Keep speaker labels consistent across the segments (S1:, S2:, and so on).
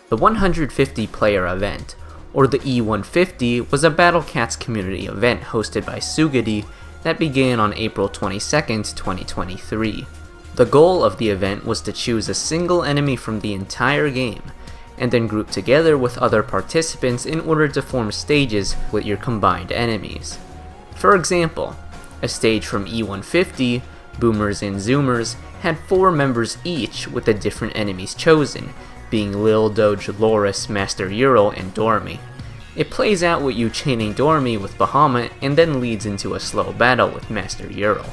S1: The 150 player event, or the E150, was a Battle Cats community event hosted by Sugidi that began on April 22, 2023. The goal of the event was to choose a single enemy from the entire game, and then group together with other participants in order to form stages with your combined enemies. For example, a stage from E150, Boomers and Zoomers, had 4 members each with the different enemies chosen, being Lil Doge, Loris, Master Ural, and Dormy. It plays out with you chaining Dormy with Bahamut and then leads into a slow battle with Master Ural.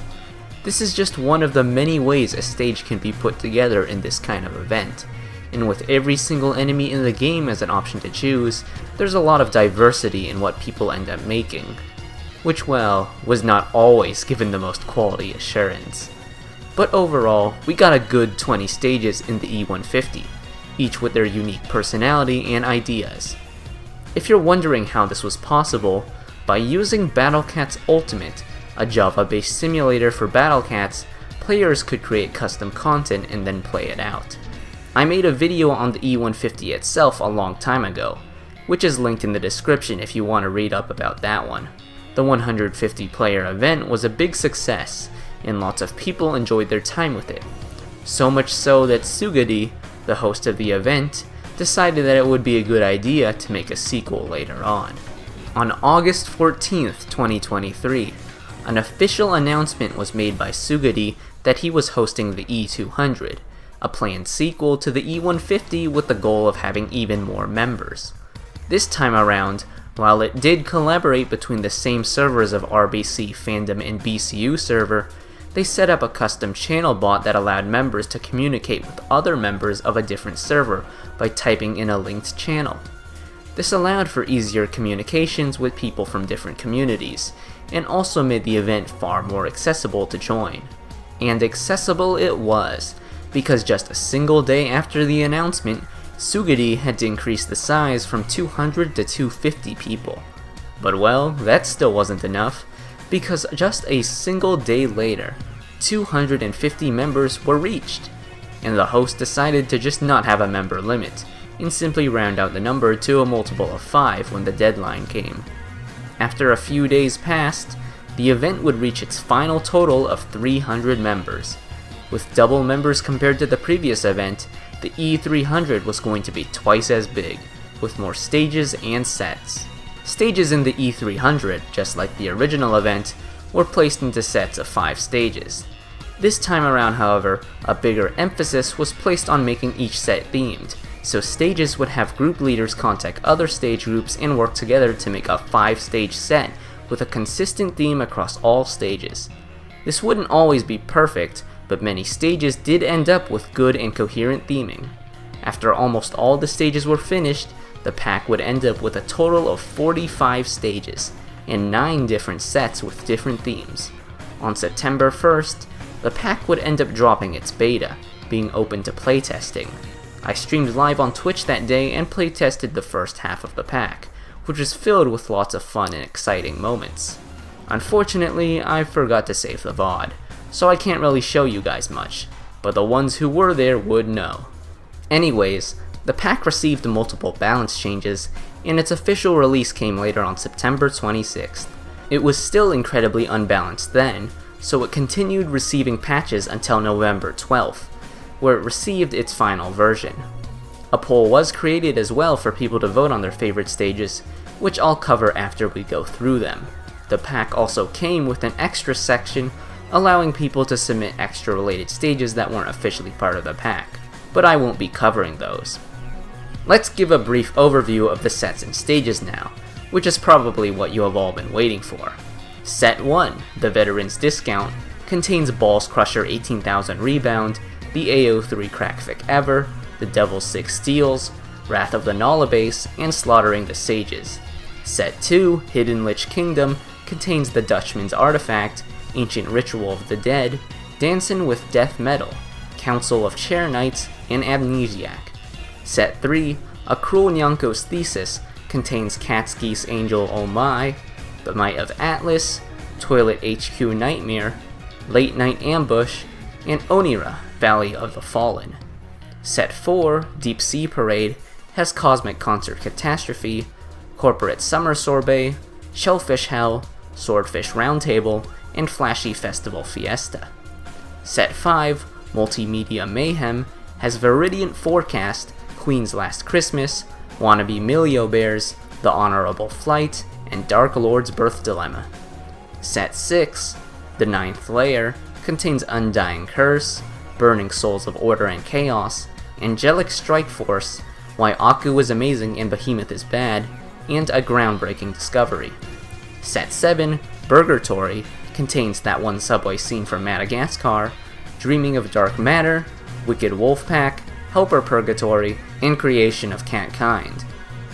S1: This is just one of the many ways a stage can be put together in this kind of event, and with every single enemy in the game as an option to choose, there's a lot of diversity in what people end up making, which, well, was not always given the most quality assurance. But overall, we got a good 20 stages in the E150, each with their unique personality and ideas. If you're wondering how this was possible, by using Battle Cats Ultimate, a Java-based simulator for Battle Cats, players could create custom content and then play it out. I made a video on the E150 itself a long time ago, which is linked in the description if you want to read up about that one. The 150 player event was a big success, and lots of people enjoyed their time with it. So much so that Sugidi, the host of the event, decided that it would be a good idea to make a sequel later on. On August 14th, 2023, an official announcement was made by Sugidi that he was hosting the E200, a planned sequel to the E150 with the goal of having even more members. This time around, while it did collaborate between the same servers of RBC Fandom and BCU server, they set up a custom channel bot that allowed members to communicate with other members of a different server by typing in a linked channel. This allowed for easier communications with people from different communities, and also made the event far more accessible to join. And accessible it was, because just a single day after the announcement, Sugidi had to increase the size from 200 to 250 people. But well, that still wasn't enough, because just a single day later, 250 members were reached, and the host decided to just not have a member limit, and simply round out the number to a multiple of 5 when the deadline came. After a few days passed, the event would reach its final total of 300 members. With double members compared to the previous event, the E300 was going to be twice as big, with more stages and sets. Stages in the E300, just like the original event, were placed into sets of 5 stages. This time around, however, a bigger emphasis was placed on making each set themed, so stages would have group leaders contact other stage groups and work together to make a 5-stage set with a consistent theme across all stages. This wouldn't always be perfect, but many stages did end up with good and coherent theming. After almost all the stages were finished, the pack would end up with a total of 45 stages, and 9 different sets with different themes. On September 1st, the pack would end up dropping its beta, being open to playtesting. I streamed live on Twitch that day and playtested the first half of the pack, which was filled with lots of fun and exciting moments. Unfortunately, I forgot to save the VOD, so I can't really show you guys much, but the ones who were there would know. Anyways, the pack received multiple balance changes, and its official release came later on September 26th. It was still incredibly unbalanced then, so it continued receiving patches until November 12th, where it received its final version. A poll was created as well for people to vote on their favorite stages, which I'll cover after we go through them. The pack also came with an extra section allowing people to submit extra related stages that weren't officially part of the pack, but I won't be covering those. Let's give a brief overview of the sets and stages now, which is probably what you have all been waiting for. Set 1, the Veteran's Discount, contains Balls Crusher 18,000 Rebound, the AO3 Crackfic Ever, the Devil's 6 Steals, Wrath of the Nullabase, and Slaughtering the Sages. Set 2, Hidden Lich Kingdom, contains the Dutchman's Artifact, Ancient Ritual of the Dead, Dancin' with Death Metal, Council of Chair Knights, and Amnesiac. Set 3, A Cruel Nyanko's Thesis, contains Cat's Geese Angel Oh My, The Might of Atlas, Toilet HQ Nightmare, Late Night Ambush, and Onira, Valley of the Fallen. Set 4, Deep Sea Parade, has Cosmic Concert Catastrophe, Corporate Summer Sorbet, Shellfish Hell, Swordfish Roundtable, and Flashy Festival Fiesta. Set 5, Multimedia Mayhem, has Viridiant Forecast, Queen's Last Christmas, Wannabe Milio Bears, The Honorable Flight, and Dark Lord's Birth Dilemma. Set 6, the 9th layer, contains Undying Curse, Burning Souls of Order and Chaos, Angelic Strike Force, Why Aku is Amazing and Behemoth is Bad, and a groundbreaking discovery. Set 7, Burgatory, contains That One Subway Scene from Madagascar, Dreaming of Dark Matter, Wicked Wolf Pack, Helper Purgatory, and Creation of Catkind.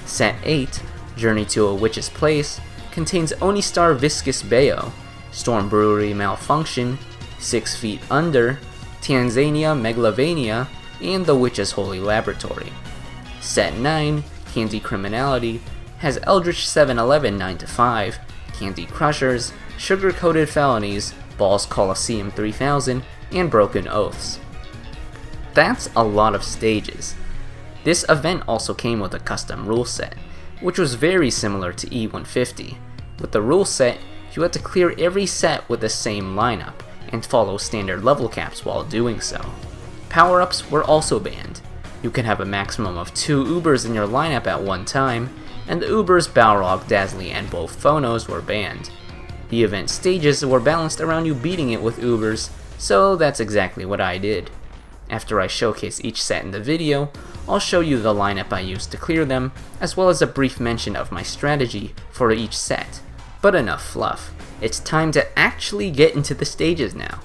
S1: Set 8, Journey to a Witch's Place, contains Onistar Viscous Bayo, Storm Brewery Malfunction, 6 Feet Under, Tanzania Megalovania, and The Witch's Holy Laboratory. Set 9, Candy Criminality, has Eldritch 711 9-5, Candy Crushers, Sugar Coated Felonies, Balls Coliseum 3000, and Broken Oaths. That's a lot of stages. This event also came with a custom rule set, which was very similar to E150. With the rule set, you had to clear every set with the same lineup, and follow standard level caps while doing so. Power-ups were also banned. You can have a maximum of 2 Ubers in your lineup at one time, and the Ubers Balrog, Dazzly, and both Phonos were banned. The event stages were balanced around you beating it with Ubers, so that's exactly what I did. After I showcase each set in the video, I'll show you the lineup I used to clear them, as well as a brief mention of my strategy for each set. But enough fluff, it's time to actually get into the stages now.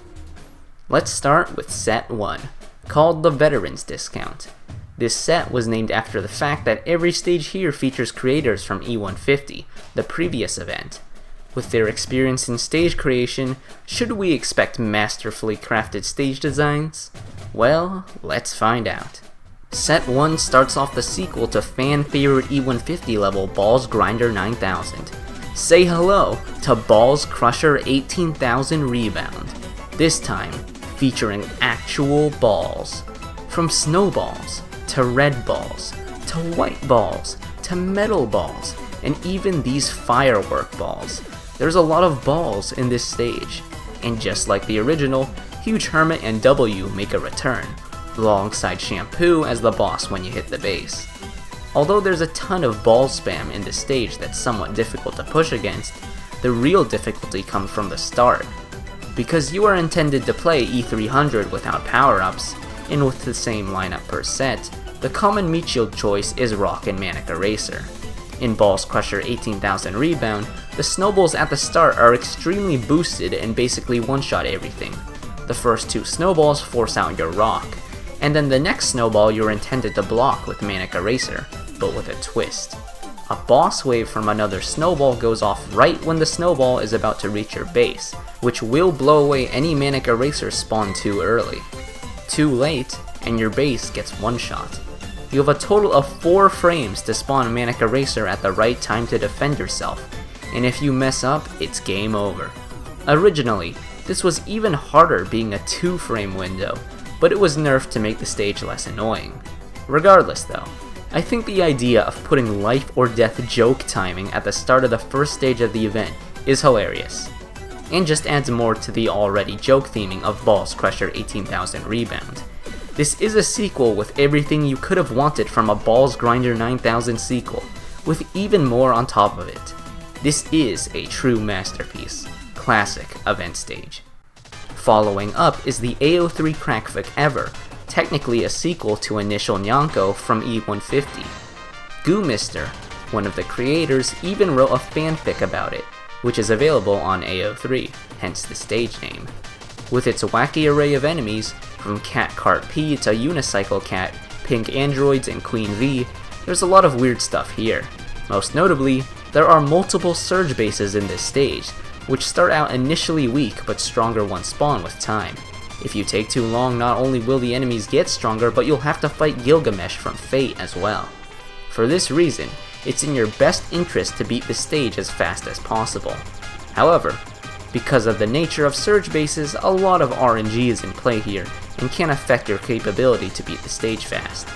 S1: Let's start with Set 1, called the Veterans Discount. This set was named after the fact that every stage here features creators from E150, the previous event. With their experience in stage creation, should we expect masterfully crafted stage designs? Well, let's find out. Set 1 starts off the sequel to fan-favorite E150 level Balls Grinder 9000. Say hello to Balls Crusher 18,000 Rebound, this time featuring actual balls. From snowballs, to red balls, to white balls, to metal balls, and even these firework balls. There's a lot of balls in this stage, and just like the original, Huge Hermit and W make a return, alongside Shampoo as the boss when you hit the base. Although there's a ton of ball spam in this stage that's somewhat difficult to push against, the real difficulty comes from the start. Because you are intended to play E300 without power-ups, and with the same lineup per set, the common meat shield choice is Rock and Manic Eraser. In Balls Crusher 18,000 Rebound, the snowballs at the start are extremely boosted and basically one-shot everything. The first 2 snowballs force out your Rock, and then the next snowball you're intended to block with Manic Eraser, but with a twist. A boss wave from another snowball goes off right when the snowball is about to reach your base, which will blow away any Manic Eraser spawned too early. Too late, and your base gets one-shot. You have a total of 4 frames to spawn Manic Eraser at the right time to defend yourself, and if you mess up, it's game over. Originally, this was even harder being a 2-frame window, but it was nerfed to make the stage less annoying. Regardless though, I think the idea of putting life or death joke timing at the start of the first stage of the event is hilarious, and just adds more to the already joke theming of Balls Crusher 18,000 Rebound. This is a sequel with everything you could have wanted from a Balls Grinder 9000 sequel, with even more on top of it. This is a true masterpiece. Classic event stage. Following up is the AO3 Crackfic Ever, technically a sequel to initial Nyanko from E150. Goomister, one of the creators, even wrote a fanfic about it, which is available on AO3, hence the stage name. With its wacky array of enemies, from Cat Cart P to Unicycle Cat, Pink Androids, and Queen V, there's a lot of weird stuff here. Most notably, there are multiple surge bases in this stage, which start out initially weak but stronger ones spawn with time. If you take too long, not only will the enemies get stronger, but you'll have to fight Gilgamesh from Fate as well. For this reason, it's in your best interest to beat the stage as fast as possible. However, because of the nature of surge bases, a lot of RNG is in play here, and can affect your capability to beat the stage fast.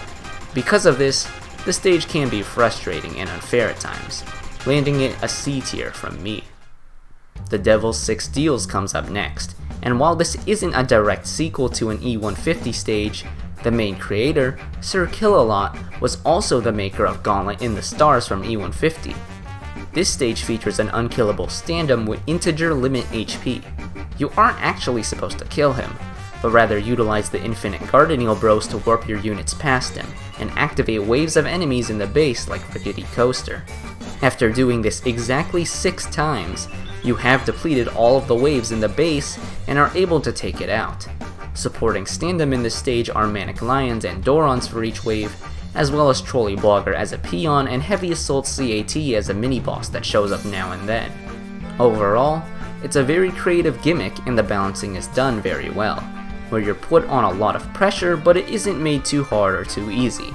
S1: Because of this, the stage can be frustrating and unfair at times, landing it a C tier from me. The Devil's Six Deals comes up next, and while this isn't a direct sequel to an E150 stage, the main creator, Sir Kill-A-Lot, was also the maker of Gauntlet in the Stars from E150. This stage features an unkillable stand-em with integer limit HP. You aren't actually supposed to kill him, but rather utilize the infinite Gardening Bros to warp your units past him, and activate waves of enemies in the base like Rickety Coaster. After doing this exactly 6 times, you have depleted all of the waves in the base and are able to take it out. Supporting stand-em in this stage are Manic Lions and Dorons for each wave, as well as Trolley Blogger as a peon and Heavy Assault CAT as a mini-boss that shows up now and then. Overall, it's a very creative gimmick and the balancing is done very well, where you're put on a lot of pressure but it isn't made too hard or too easy.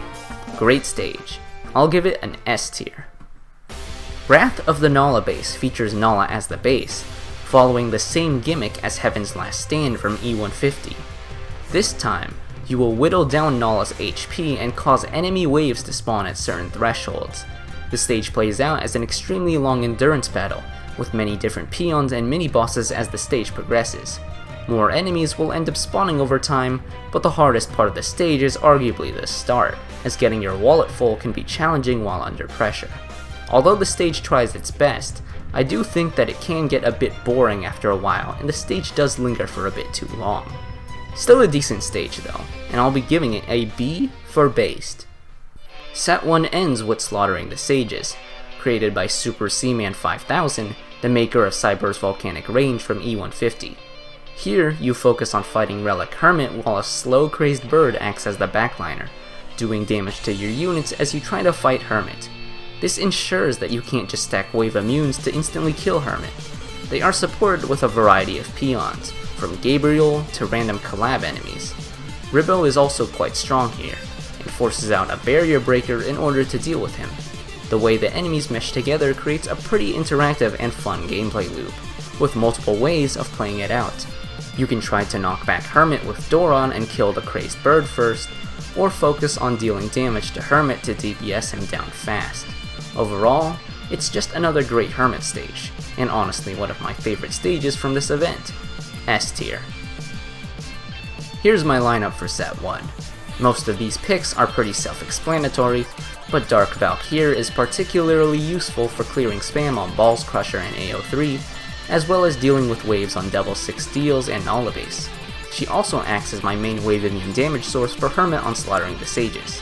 S1: Great stage. I'll give it an S tier. Wrath of the Nala base features Nala as the base, following the same gimmick as Heaven's Last Stand from E150. This time, you will whittle down Nala's HP and cause enemy waves to spawn at certain thresholds. The stage plays out as an extremely long endurance battle, with many different peons and mini-bosses as the stage progresses. More enemies will end up spawning over time, but the hardest part of the stage is arguably the start, as getting your wallet full can be challenging while under pressure. Although the stage tries its best, I do think that it can get a bit boring after a while, and the stage does linger for a bit too long. Still a decent stage though, and I'll be giving it a B for based. Set 1 ends with slaughtering the sages, created by Super Seaman 5000, the maker of Cyber's Volcanic Range from E150. Here, you focus on fighting Relic Hermit while a slow crazed bird acts as the backliner, doing damage to your units as you try to fight Hermit. This ensures that you can't just stack wave immunes to instantly kill Hermit. They are supported with a variety of peons, from Gabriel to random collab enemies. Ribbo is also quite strong here, and forces out a barrier breaker in order to deal with him. The way the enemies mesh together creates a pretty interactive and fun gameplay loop, with multiple ways of playing it out. You can try to knock back Hermit with Doron and kill the crazed bird first, or focus on dealing damage to Hermit to DPS him down fast. Overall, it's just another great Hermit stage, and honestly one of my favorite stages from this event. S tier. Here's my lineup for set 1. Most of these picks are pretty self-explanatory, but Dark Valkyr is particularly useful for clearing spam on Balls Crusher and AO3, as well as dealing with waves on Devil's Six Deals and Nala base. She also acts as my main wave immune damage source for Hermit on slaughtering the sages.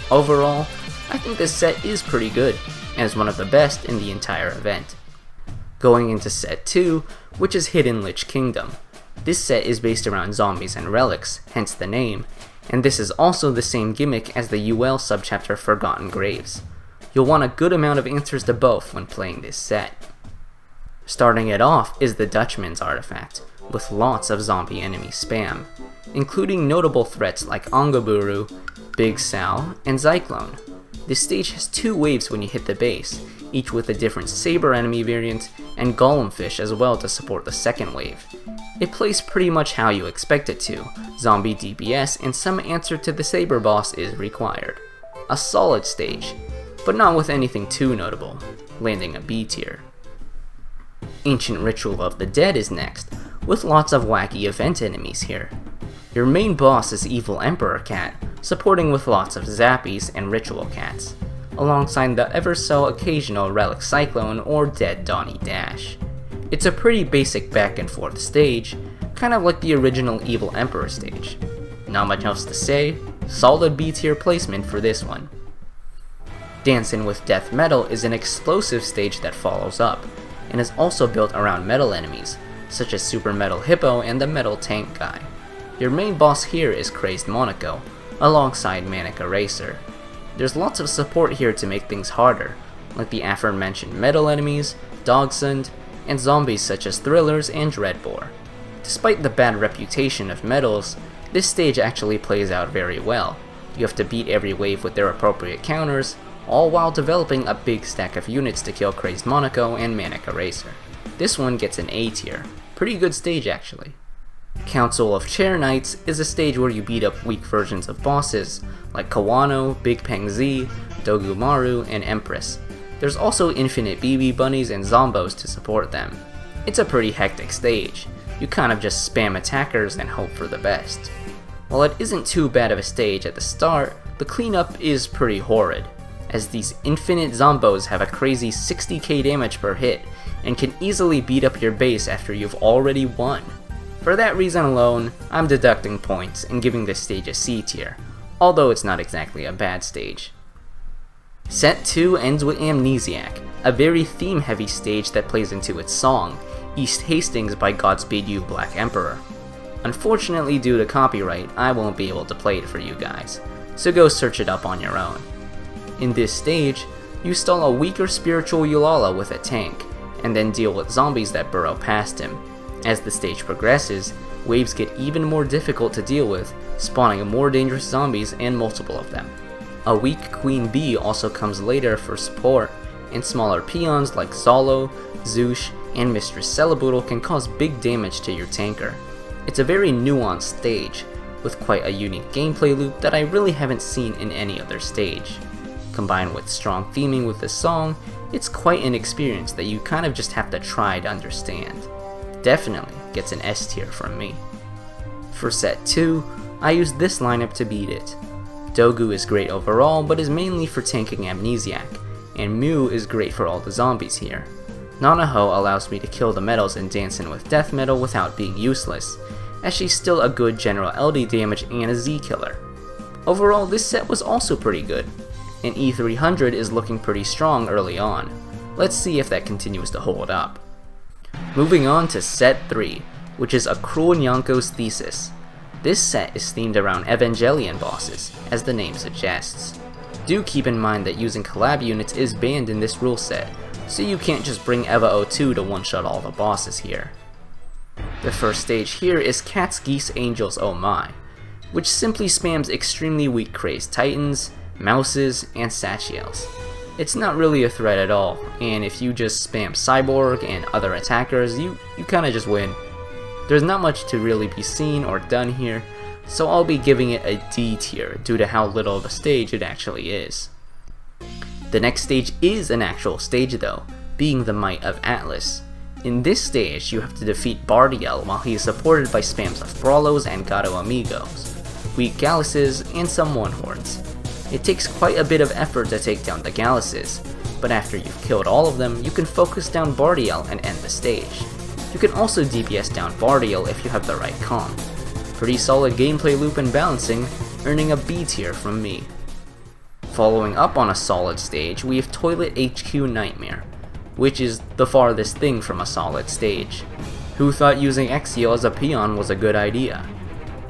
S1: Overall, I think this set is pretty good, and is one of the best in the entire event. Going into set 2, which is Hidden Lich Kingdom. This set is based around zombies and relics, hence the name, and this is also the same gimmick as the UL subchapter Forgotten Graves. You'll want a good amount of answers to both when playing this set. Starting it off is the Dutchman's artifact, with lots of zombie enemy spam, including notable threats like Ongaburu, Big Sal, and Zyklone. This stage has 2 waves when you hit the base, each with a different Saber enemy variant, and Golemfish as well to support the second wave. It plays pretty much how you expect it to, zombie DPS, and some answer to the Saber boss is required. A solid stage, but not with anything too notable, landing a B tier. Ancient Ritual of the Dead is next, with lots of wacky event enemies here. Your main boss is Evil Emperor Cat, supporting with lots of Zappies and Ritual Cats, alongside the ever so occasional Relic Cyclone or Dead Donnie Dash. It's a pretty basic back and forth stage, kind of like the original Evil Emperor stage. Not much else to say, solid B tier placement for this one. Dancin' with Death Metal is an explosive stage that follows up, and is also built around metal enemies, such as Super Metal Hippo and the Metal Tank Guy. Your main boss here is Crazed Monaco, alongside Manic Eraser. There's lots of support here to make things harder, like the aforementioned metal enemies, Dogsund, and zombies such as Thrillers and Dreadbore. Despite the bad reputation of metals, this stage actually plays out very well. You have to beat every wave with their appropriate counters, all while developing a big stack of units to kill Crazed Monaco and Manic Eraser. This one gets an A tier. Pretty good stage actually. Council of Chair Knights is a stage where you beat up weak versions of bosses, like Kawano, Big Peng Z, Dogumaru, and Empress. There's also infinite BB bunnies and zombos to support them. It's a pretty hectic stage. You kind of just spam attackers and hope for the best. While it isn't too bad of a stage at the start, the cleanup is pretty horrid, as these infinite zombos have a crazy 60k damage per hit and can easily beat up your base after you've already won. For that reason alone, I'm deducting points and giving this stage a C tier, although it's not exactly a bad stage. Set 2 ends with Amnesiac, a very theme-heavy stage that plays into its song, East Hastings by Godspeed You Black Emperor. Unfortunately, due to copyright, I won't be able to play it for you guys, so go search it up on your own. In this stage, you stall a weaker spiritual Ulala with a tank, and then deal with zombies that burrow past him. As the stage progresses, waves get even more difficult to deal with, spawning more dangerous zombies and multiple of them. A weak Queen Bee also comes later for support, and smaller peons like Zolo, Zoosh, and Mistress Celeboodle can cause big damage to your tanker. It's a very nuanced stage, with quite a unique gameplay loop that I really haven't seen in any other stage. Combined with strong theming with the song, it's quite an experience that you kind of just have to try to understand. Definitely gets an S tier from me. For set 2, I used this lineup to beat it. Dogu is great overall, but is mainly for tanking Amnesiac, and Mew is great for all the zombies here. Nanaho allows me to kill the medals in Dancin' with Death Metal without being useless, as she's still a good general LD damage and a Z killer. Overall, this set was also pretty good, and E300 is looking pretty strong early on. Let's see if that continues to hold up. Moving on to set 3, which is a Cruel Nyanko's Thesis. This set is themed around Evangelion bosses, as the name suggests. Do keep in mind that using collab units is banned in this rule set, so you can't just bring Eva 02 to one-shot all the bosses here. The first stage here is Cats, Geese, Angels, Oh My, which simply spams extremely weak crazed titans, mouses, and Sachiels. It's not really a threat at all, and if you just spam Cyborg and other attackers, you kinda just win. There's not much to really be seen or done here, so I'll be giving it a D tier due to how little of a stage it actually is. The next stage is an actual stage though, being the Might of Atlas. In this stage, you have to defeat Bardiel while he is supported by spams of Brawlos and Gato Amigos, weak Galluses, and some One-Horns. It takes quite a bit of effort to take down the Galluses, but after you've killed all of them, you can focus down Bardiel and end the stage. You can also DPS down Bardiel if you have the right comp. Pretty solid gameplay loop and balancing, earning a B tier from me. Following up on a solid stage, we have Toilet HQ Nightmare, which is the farthest thing from a solid stage. Who thought using Exio as a peon was a good idea?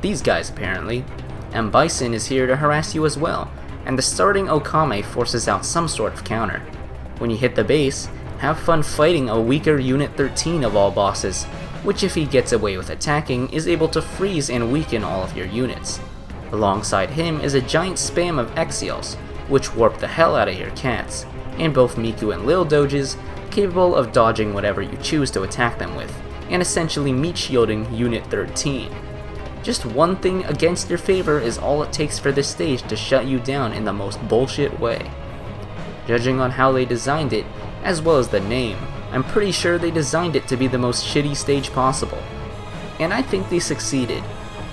S1: These guys apparently. And Bison is here to harass you as well, and the starting Okame forces out some sort of counter. When you hit the base, have fun fighting a weaker Unit 13 of all bosses, which if he gets away with attacking, is able to freeze and weaken all of your units. Alongside him is a giant spam of Exials, which warp the hell out of your cats, and both Miku and Lil Doges, capable of dodging whatever you choose to attack them with, and essentially meat shielding Unit 13. Just one thing against your favor is all it takes for this stage to shut you down in the most bullshit way. Judging on how they designed it, as well as the name, I'm pretty sure they designed it to be the most shitty stage possible. And I think they succeeded,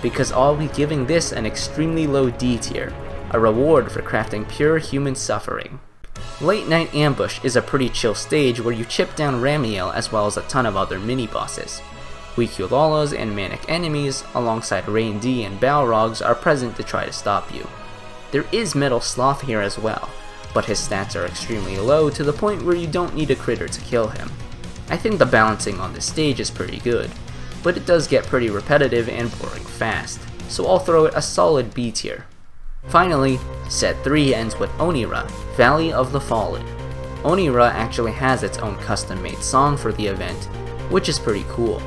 S1: because I'll be giving this an extremely low D tier, a reward for crafting pure human suffering. Late Night Ambush is a pretty chill stage where you chip down Ramiel as well as a ton of other mini-bosses. Weak Ulalas and Manic enemies, alongside Rain D and Balrogs, are present to try to stop you. There is Metal Sloth here as well, but his stats are extremely low to the point where you don't need a critter to kill him. I think the balancing on this stage is pretty good, but it does get pretty repetitive and boring fast, so I'll throw it a solid B tier. Finally, set 3 ends with Onira, Valley of the Fallen. Onira actually has its own custom-made song for the event, which is pretty cool.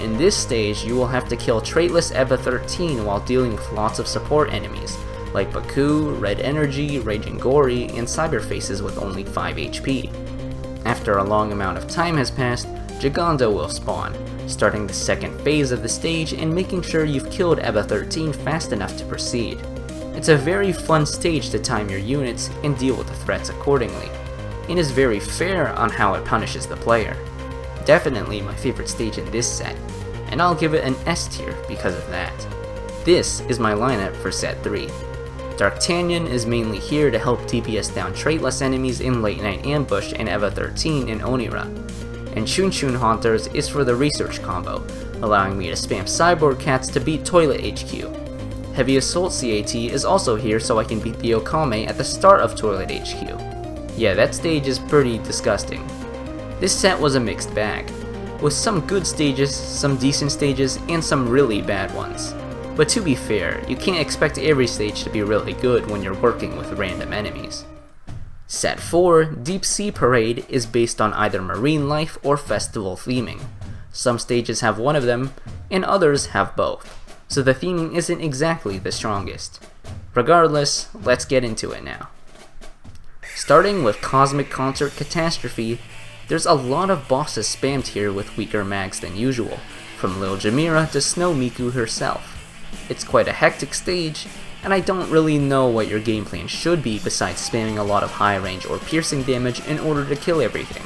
S1: In this stage, you will have to kill traitless Eva 13 while dealing with lots of support enemies, like Baku, Red Energy, Raging Gory, and Cyberfaces with only 5 HP. After a long amount of time has passed, Gigando will spawn, starting the second phase of the stage and making sure you've killed Eva 13 fast enough to proceed. It's a very fun stage to time your units and deal with the threats accordingly, and is very fair on how it punishes the player. Definitely my favorite stage in this set, and I'll give it an S tier because of that. This is my lineup for set 3. D'Artagnan is mainly here to help DPS down traitless enemies in Late Night Ambush and EVA 13 in Onira, and Chun Chun Haunters is for the research combo, allowing me to spam Cyborg Cats to beat Toilet HQ. Heavy Assault CAT is also here so I can beat the Okame at the start of Toilet HQ. Yeah, that stage is pretty disgusting. This set was a mixed bag, with some good stages, some decent stages, and some really bad ones. But to be fair, you can't expect every stage to be really good when you're working with random enemies. Set 4, Deep Sea Parade, is based on either marine life or festival theming. Some stages have one of them, and others have both, so the theming isn't exactly the strongest. Regardless, let's get into it now. Starting with Cosmic Concert Catastrophe, there's a lot of bosses spammed here with weaker mags than usual, from Lil Jamira to Snow Miku herself. It's quite a hectic stage, and I don't really know what your game plan should be besides spamming a lot of high range or piercing damage in order to kill everything.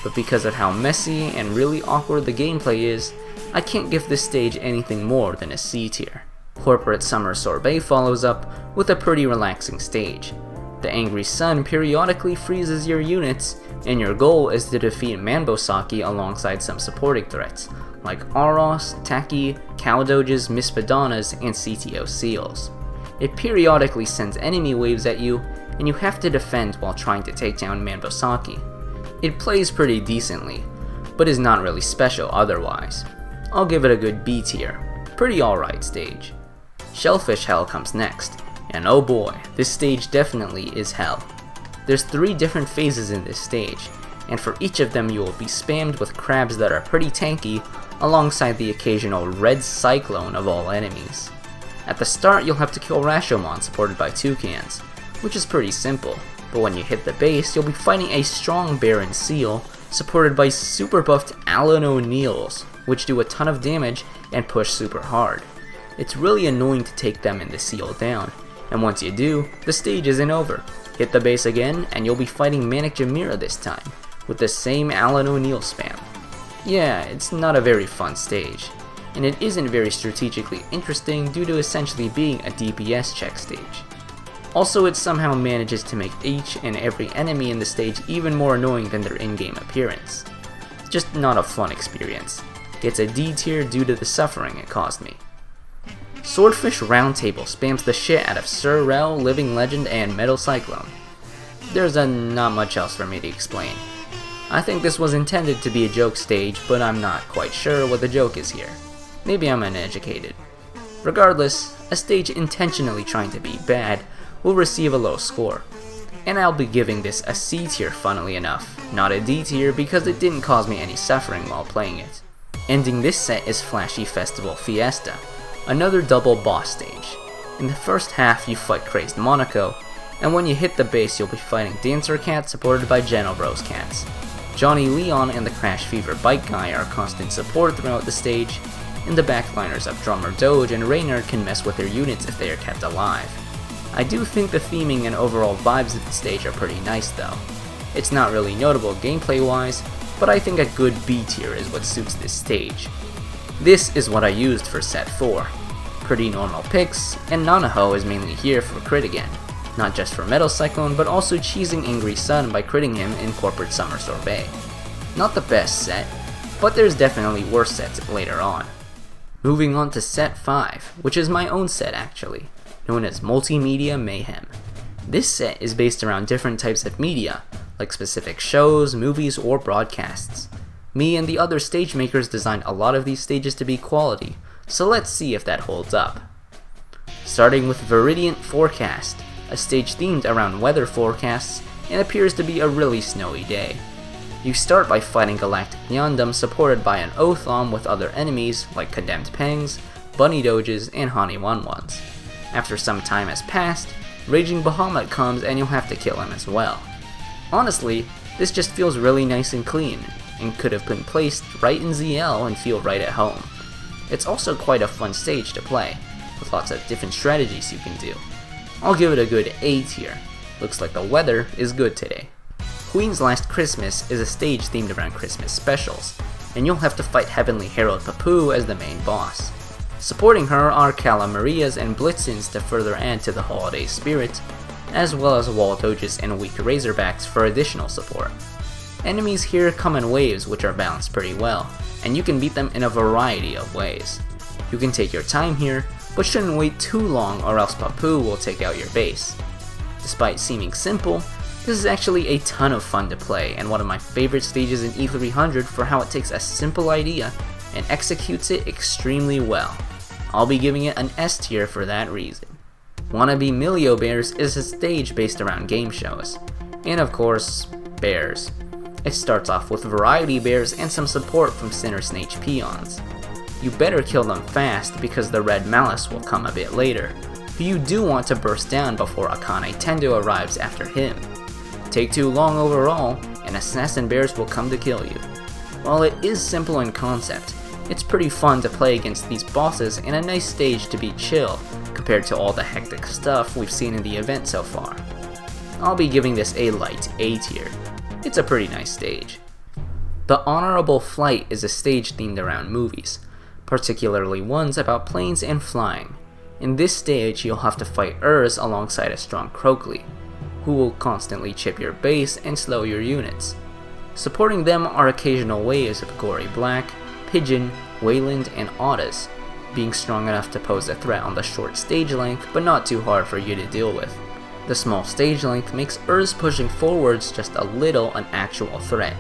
S1: But because of how messy and really awkward the gameplay is, I can't give this stage anything more than a C tier. Corporate Summer Sorbet follows up with a pretty relaxing stage. The Angry Sun periodically freezes your units, and your goal is to defeat Manbosaki alongside some supporting threats, like Aros, Taki, Cow Doges, Mispadanas, and CTO Seals. It periodically sends enemy waves at you, and you have to defend while trying to take down Manbosaki. It plays pretty decently, but is not really special otherwise. I'll give it a good B tier. Pretty alright stage. Shellfish Hell comes next, and oh boy, this stage definitely is hell. There's 3 different phases in this stage, and for each of them you will be spammed with crabs that are pretty tanky, alongside the occasional red cyclone of all enemies. At the start you'll have to kill Rashomon supported by Toucans, which is pretty simple, but when you hit the base you'll be fighting a strong Baron Seal supported by super buffed Alan O'Neills, which do a ton of damage and push super hard. It's really annoying to take them and the Seal down, and once you do, the stage isn't over. Hit the base again and you'll be fighting Manic Jamira this time, with the same Alan O'Neill spam. Yeah, it's not a very fun stage, and it isn't very strategically interesting due to essentially being a DPS check stage. Also, it somehow manages to make each and every enemy in the stage even more annoying than their in-game appearance. Just not a fun experience. Gets a D tier due to the suffering it caused me. Swordfish Roundtable spams the shit out of Sir Rel, Living Legend, and Metal Cyclone. There's not much else for me to explain. I think this was intended to be a joke stage, but I'm not quite sure what the joke is here. Maybe I'm uneducated. Regardless, a stage intentionally trying to be bad will receive a low score, and I'll be giving this a C tier funnily enough, not a D tier because it didn't cause me any suffering while playing it. Ending this set is Flashy Festival Fiesta, another double boss stage. In the first half you fight Crazed Monaco, and when you hit the base you'll be fighting Dancer Cat supported by Genobros Cats. Johnny Leon and the Crash Fever Bike Guy are constant support throughout the stage, and the backliners of Drummer Doge and Reynard can mess with their units if they are kept alive. I do think the theming and overall vibes of the stage are pretty nice though. It's not really notable gameplay wise, but I think a good B tier is what suits this stage. This is what I used for set 4. Pretty normal picks, and Nanaho is mainly here for crit again. Not just for Metal Cyclone, but also cheesing Angry Sun by critting him in Corporate Summer Sorbet. Not the best set, but there's definitely worse sets later on. Moving on to set 5, which is my own set actually, known as Multimedia Mayhem. This set is based around different types of media, like specific shows, movies, or broadcasts. Me and the other stage makers designed a lot of these stages to be quality, so let's see if that holds up. Starting with Viridient Forecast, a stage themed around weather forecasts and appears to be a really snowy day. You start by fighting Galactic Nyandam supported by an Othom with other enemies like Condemned Pangs, Bunny Doges, and Hani Wanwans. After some time has passed, Raging Bahamut comes and you'll have to kill him as well. Honestly, this just feels really nice and clean, and could have been placed right in ZL and feel right at home. It's also quite a fun stage to play, with lots of different strategies you can do. I'll give it a good A tier. Looks like the weather is good today. Queen's Last Christmas is a stage themed around Christmas specials, and you'll have to fight Heavenly Herald Papu as the main boss. Supporting her are Calamarias and Blitzens to further add to the holiday spirit, as well as Wall Doges and Weak Razorbacks for additional support. Enemies here come in waves which are balanced pretty well, and you can beat them in a variety of ways. You can take your time here, but shouldn't wait too long or else Papu will take out your base. Despite seeming simple, this is actually a ton of fun to play and one of my favorite stages in E300 for how it takes a simple idea and executes it extremely well. I'll be giving it an S tier for that reason. Wannabe Milio Bears is a stage based around game shows, and of course, bears. It starts off with variety bears and some support from Sinner Snake peons. You better kill them fast because the Red Malice will come a bit later, but you do want to burst down before Akane Tendo arrives after him. Take too long overall, and assassin bears will come to kill you. While it is simple in concept, it's pretty fun to play against these bosses and a nice stage to be chill compared to all the hectic stuff we've seen in the event so far. I'll be giving this a light A tier. It's a pretty nice stage. The Honorable Flight is a stage themed around movies, particularly ones about planes and flying. In this stage, you'll have to fight Urs alongside a strong Crockley, who will constantly chip your base and slow your units. Supporting them are occasional waves of Gory Black, Pigeon, Wayland, and Audas, being strong enough to pose a threat on the short stage length but not too hard for you to deal with. The small stage length makes Urs pushing forwards just a little an actual threat,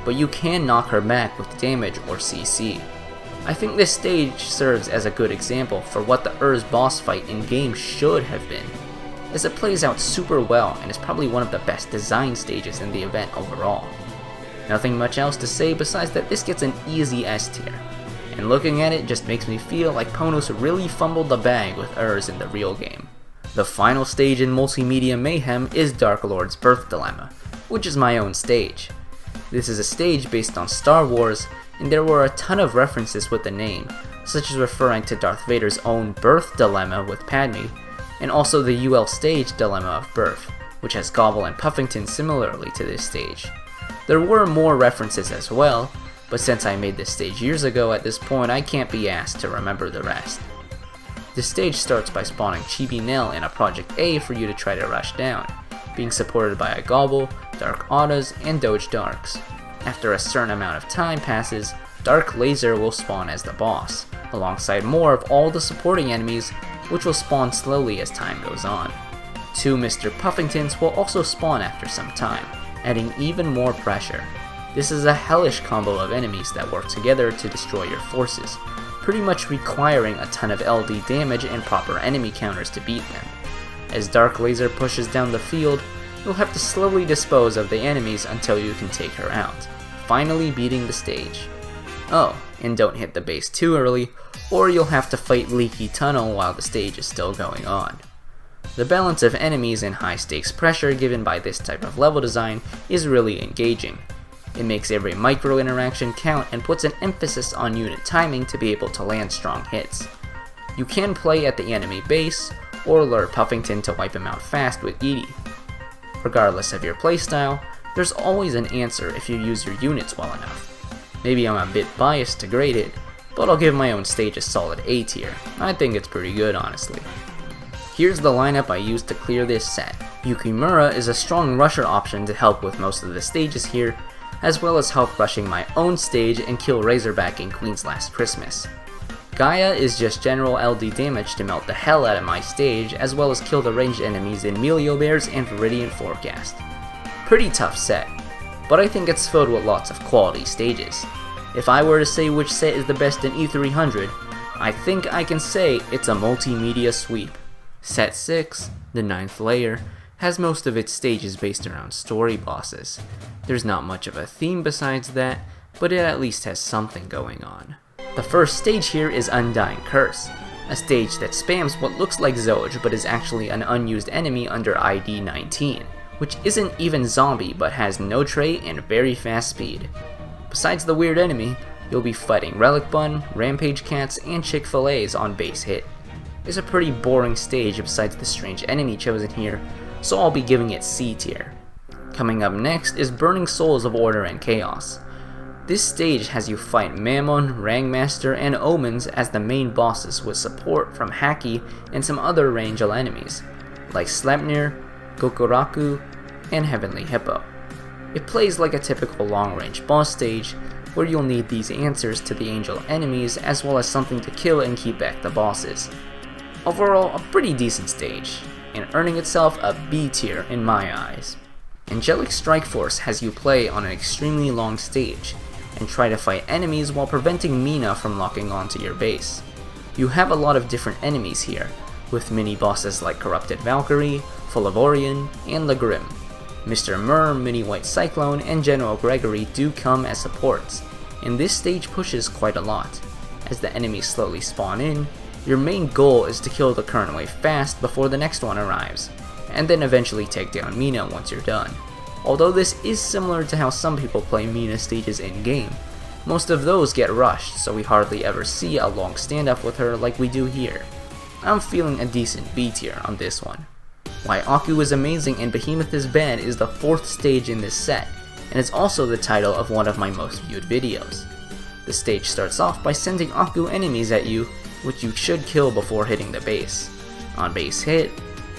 S1: but you can knock her back with damage or CC. I think this stage serves as a good example for what the Urs boss fight in game should have been, as it plays out super well and is probably one of the best designed stages in the event overall. Nothing much else to say besides that this gets an easy S tier, and looking at it just makes me feel like Ponos really fumbled the bag with Urs in the real game. The final stage in Multimedia Mayhem is Dark Lord's Birth Dilemma, which is my own stage. This is a stage based on Star Wars, and there were a ton of references with the name, such as referring to Darth Vader's own birth dilemma with Padme, and also the UL stage Dilemma of Birth, which has Gobble and Puffington similarly to this stage. There were more references as well, but since I made this stage years ago at this point I can't be asked to remember the rest. The stage starts by spawning Chibi Nell in a Project A for you to try to rush down, being supported by a Gobble, Dark Autas, and Doge Darks. After a certain amount of time passes, Dark Laser will spawn as the boss, alongside more of all the supporting enemies, which will spawn slowly as time goes on. 2 Mr. Puffingtons will also spawn after some time, adding even more pressure. This is a hellish combo of enemies that work together to destroy your forces, pretty much requiring a ton of LD damage and proper enemy counters to beat them. As Dark Laser pushes down the field, you'll have to slowly dispose of the enemies until you can take her out, finally beating the stage. Oh, and don't hit the base too early, or you'll have to fight Leaky Tunnel while the stage is still going on. The balance of enemies and high stakes pressure given by this type of level design is really engaging. It makes every micro interaction count and puts an emphasis on unit timing to be able to land strong hits. You can play at the enemy base, or lure Puffington to wipe him out fast with Edie. Regardless of your playstyle, there's always an answer if you use your units well enough. Maybe I'm a bit biased to grade it, but I'll give my own stage a solid A tier. I think it's pretty good, honestly. Here's the lineup I used to clear this set. Yukimura is a strong rusher option to help with most of the stages here, as well as help rushing my own stage and kill Razorback in Queen's Last Christmas. Gaia is just general LD damage to melt the hell out of my stage, as well as kill the ranged enemies in Melio Bears and Viridian Forecast. Pretty tough set, but I think it's filled with lots of quality stages. If I were to say which set is the best in E300, I think I can say it's a multimedia sweep. Set 6, the 9th layer, has most of its stages based around story bosses. There's not much of a theme besides that, but it at least has something going on. The first stage here is Undying Curse, a stage that spams what looks like Zoj but is actually an unused enemy under ID 19, which isn't even zombie but has no trait and very fast speed. Besides the weird enemy, you'll be fighting Relic Bun, Rampage Cats, and Chick-fil-A's on base hit. is a pretty boring stage besides the strange enemy chosen here, so I'll be giving it C tier. Coming up next is Burning Souls of Order and Chaos. This stage has you fight Mammon, Rangmaster, and Omens as the main bosses with support from Haki and some other Rangel enemies, like Sleipnir, Gokuraku, and Heavenly Hippo. It plays like a typical long-range boss stage, where you'll need these answers to the angel enemies as well as something to kill and keep back the bosses. Overall, a pretty decent stage, and earning itself a B tier in my eyes. Angelic Strike Force has you play on an extremely long stage, and try to fight enemies while preventing Mina from locking onto your base. You have a lot of different enemies here, with mini-bosses like Corrupted Valkyrie, Full of Orion, and the Grim. Mr. Myrrh, Mini White Cyclone, and General Gregory do come as supports, and this stage pushes quite a lot. As the enemies slowly spawn in, your main goal is to kill the current wave fast before the next one arrives, and then eventually take down Mina once you're done. Although this is similar to how some people play Mina stages in-game, most of those get rushed, so we hardly ever see a long standoff with her like we do here. I'm feeling a decent B tier on this one. Why Aku is amazing and Behemoth is bad is the 4th stage in this set, and it's also the title of one of my most viewed videos. The stage starts off by sending Aku enemies at you, which you should kill before hitting the base. On base hit,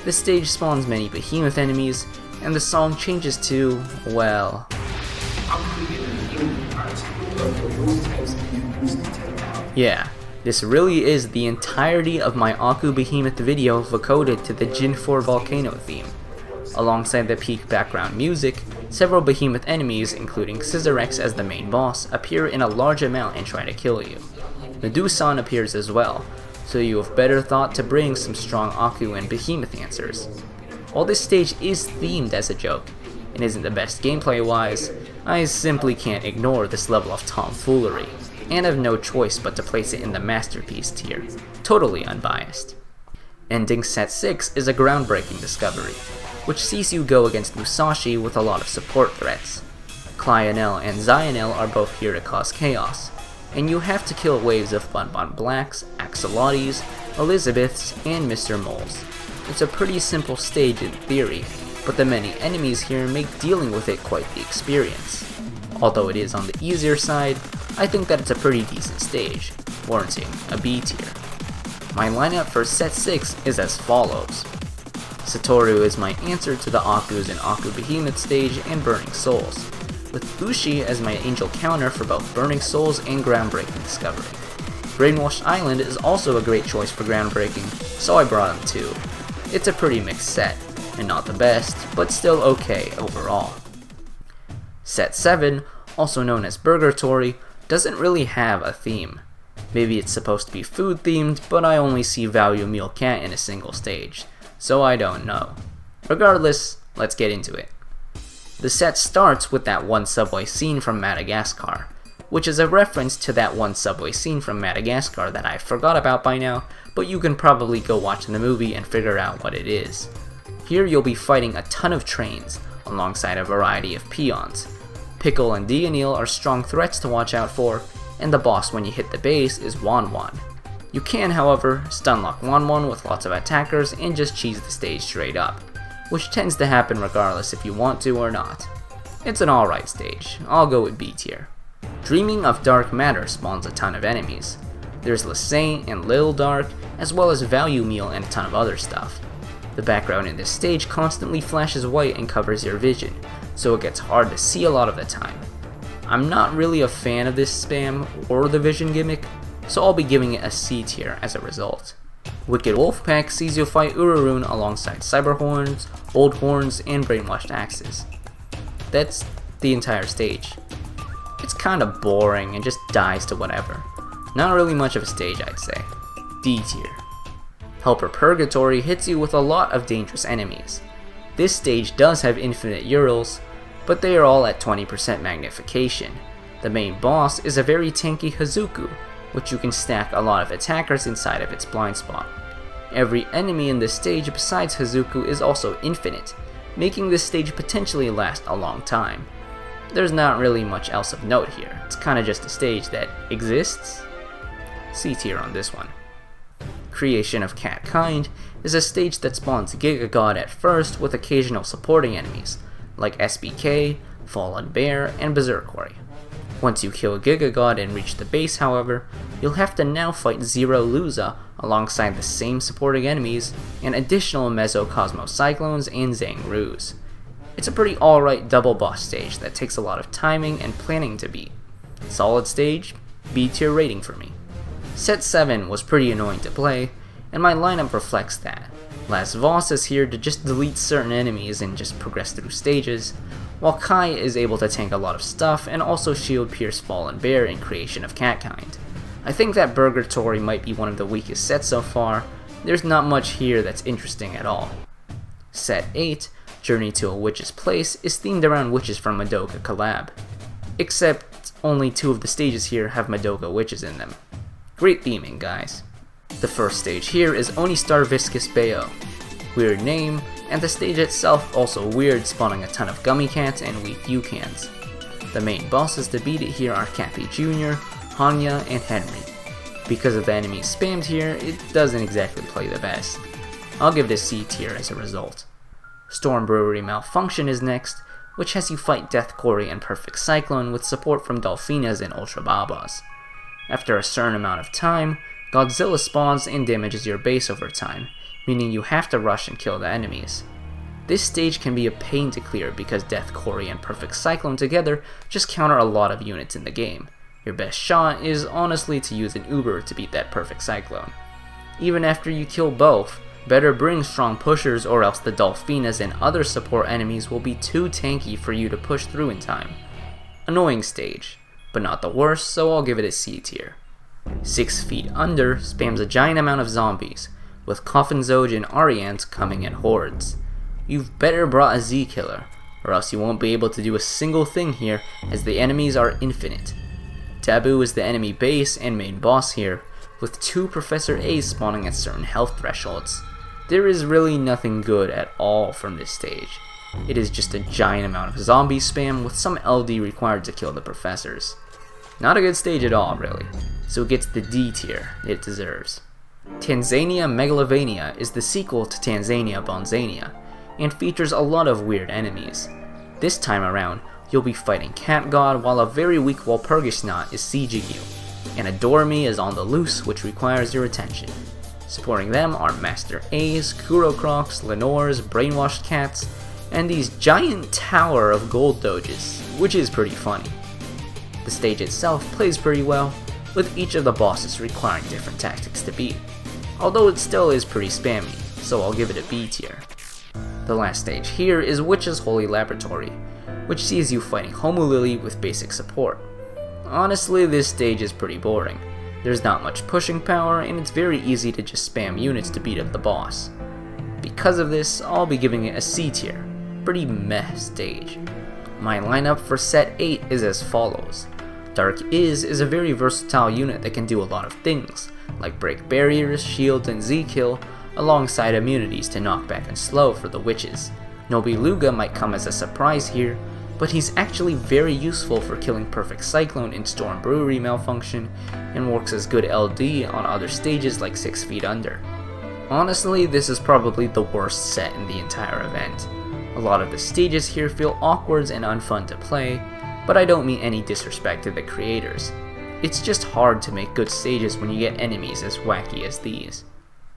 S1: the stage spawns many Behemoth enemies, and the song changes to, well... yeah, this really is the entirety of my Aku Behemoth video vocoded to the Jin 4 Volcano theme. Alongside the peak background music, several Behemoth enemies, including Scissorex as the main boss, appear in a large amount and try to kill you. Medusan appears as well, so you have better thought to bring some strong Aku and Behemoth answers. While this stage is themed as a joke, and isn't the best gameplay wise, I simply can't ignore this level of tomfoolery, and have no choice but to place it in the masterpiece tier, totally unbiased. Ending Set 6 is a groundbreaking discovery, which sees you go against Musashi with a lot of support threats. Clyanel and Zionel are both here to cause chaos, and you have to kill waves of Bonbon Blacks, Axolottes, Elizabeths, and Mr. Moles. It's a pretty simple stage in theory, but the many enemies here make dealing with it quite the experience. Although it is on the easier side, I think that it's a pretty decent stage, warranting a B tier. My lineup for Set 6 is as follows. Satoru is my answer to the Akus in Aku Behemoth stage and Burning Souls, with Ushi as my angel counter for both Burning Souls and Groundbreaking Discovery. Brainwashed Island is also a great choice for Groundbreaking, so I brought him too. It's a pretty mixed set, and not the best, but still okay overall. Set 7, also known as Burgatory, doesn't really have a theme. Maybe it's supposed to be food themed, but I only see Value Meal Cat in a single stage, so I don't know. Regardless, let's get into it. The set starts with that one subway scene from Madagascar, which is a reference to that one subway scene from Madagascar that I forgot about by now, but you can probably go watch the movie and figure out what it is. Here you'll be fighting a ton of trains, alongside a variety of peons. Pickle and Dionil are strong threats to watch out for, and the boss when you hit the base is Wanwan. You can, however, stunlock Wanwan with lots of attackers and just cheese the stage straight up, which tends to happen regardless if you want to or not. It's an alright stage, I'll go with B tier. Dreaming of Dark Matter spawns a ton of enemies. There's Lasaint and Lil Dark, as well as Value Meal and a ton of other stuff. The background in this stage constantly flashes white and covers your vision, so it gets hard to see a lot of the time. I'm not really a fan of this spam or the vision gimmick, so I'll be giving it a C tier as a result. Wicked Wolfpack sees you fight Urarun alongside Cyberhorns, Old Horns, and Brainwashed Axes. That's the entire stage. It's kinda boring and just dies to whatever. Not really much of a stage, I'd say. D tier. Helper Purgatory hits you with a lot of dangerous enemies. This stage does have infinite Urals, but they are all at 20% magnification. The main boss is a very tanky Hazuku, which you can stack a lot of attackers inside of its blind spot. Every enemy in this stage besides Hazuku is also infinite, making this stage potentially last a long time. There's not really much else of note here, it's kinda just a stage that exists? C tier on this one. Creation of Catkind is a stage that spawns Giga God at first with occasional supporting enemies, like SBK, Fallen Bear, and Berserkori. Once you kill Giga God and reach the base, however, you'll have to now fight Zero Luza alongside the same supporting enemies and additional Mesocosmo Cyclones and Zangroos. It's a pretty alright double boss stage that takes a lot of timing and planning to beat. Solid stage, B tier rating for me. Set 7 was pretty annoying to play, and my lineup reflects that. Last Voss is here to just delete certain enemies and just progress through stages, while Kai is able to tank a lot of stuff and also shield pierce Fallen Bear in Creation of Catkind. I think that Burgatory might be one of the weakest sets so far. There's not much here that's interesting at all. Set 8, Journey to a Witch's Place, is themed around witches from Madoka collab. Except only 2 of the stages here have Madoka witches in them. Great theming, guys. The first stage here is Onistar Viscous Bayo. Weird name, and the stage itself also weird, spawning a ton of gummy cats and weak Yukans. The main bosses to beat it here are Cappy Jr., Hanya, and Henry. Because of the enemies spammed here, it doesn't exactly play the best. I'll give it a C tier as a result. Storm Brewery Malfunction is next, which has you fight Death Quarry and Perfect Cyclone with support from Dolphinas and Ultra Babas. After a certain amount of time, Godzilla spawns and damages your base over time, meaning you have to rush and kill the enemies. This stage can be a pain to clear because Death Quarry and Perfect Cyclone together just counter a lot of units in the game. Your best shot is honestly to use an Uber to beat that Perfect Cyclone. Even after you kill both, better bring strong pushers or else the Dolphinas and other support enemies will be too tanky for you to push through in time. Annoying stage, but not the worst, so I'll give it a C tier. 6 Feet Under spams a giant amount of zombies, with Coffin Zoj and Ariant coming in hordes. You've better brought a Z killer, or else you won't be able to do a single thing here as the enemies are infinite. Taboo is the enemy base and main boss here, with 2 Professor A's spawning at certain health thresholds. There is really nothing good at all from this stage. It is just a giant amount of zombie spam with some LD required to kill the professors. Not a good stage at all, really, so it gets the D tier it deserves. Tanzania Megalovania is the sequel to Tanzania Bonzania, and features a lot of weird enemies. This time around, you'll be fighting Cat God while a very weak Walpurgisnacht is sieging you, and a Dormy is on the loose which requires your attention. Supporting them are Master A's, Kuro Crocs, Lenore's, Brainwashed Cats, and these giant tower of gold doges, which is pretty funny. The stage itself plays pretty well, with each of the bosses requiring different tactics to beat, although it still is pretty spammy, so I'll give it a B tier. The last stage here is Witch's Holy Laboratory, which sees you fighting Homolily with basic support. Honestly, this stage is pretty boring. There's not much pushing power, and it's very easy to just spam units to beat up the boss. Because of this, I'll be giving it a C tier. Pretty meh stage. My lineup for set 8 is as follows. Dark is a very versatile unit that can do a lot of things, like break barriers, shield, and Z-kill, alongside immunities to knockback and slow for the witches. Nobiluga might come as a surprise here, but he's actually very useful for killing Perfect Cyclone in Storm Brewery Malfunction, and works as good LD on other stages like 6 Feet Under. Honestly, this is probably the worst set in the entire event. A lot of the stages here feel awkward and unfun to play, but I don't mean any disrespect to the creators. It's just hard to make good stages when you get enemies as wacky as these.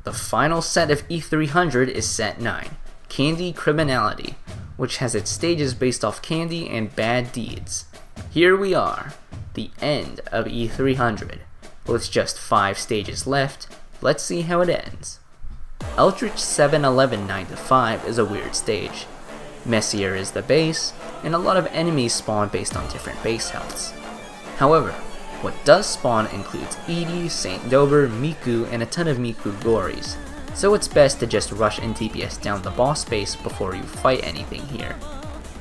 S1: The final set of E300 is set 9, Candy Criminality, which has its stages based off candy and bad deeds. Here we are, the end of E300. With just 5 stages left, let's see how it ends. Eldritch 711 9-5 is a weird stage. Messier is the base, and a lot of enemies spawn based on different base healths. However, what does spawn includes Edie, Saint Dober, Miku, and a ton of Miku Gories, so it's best to just rush and DPS down the boss base before you fight anything here.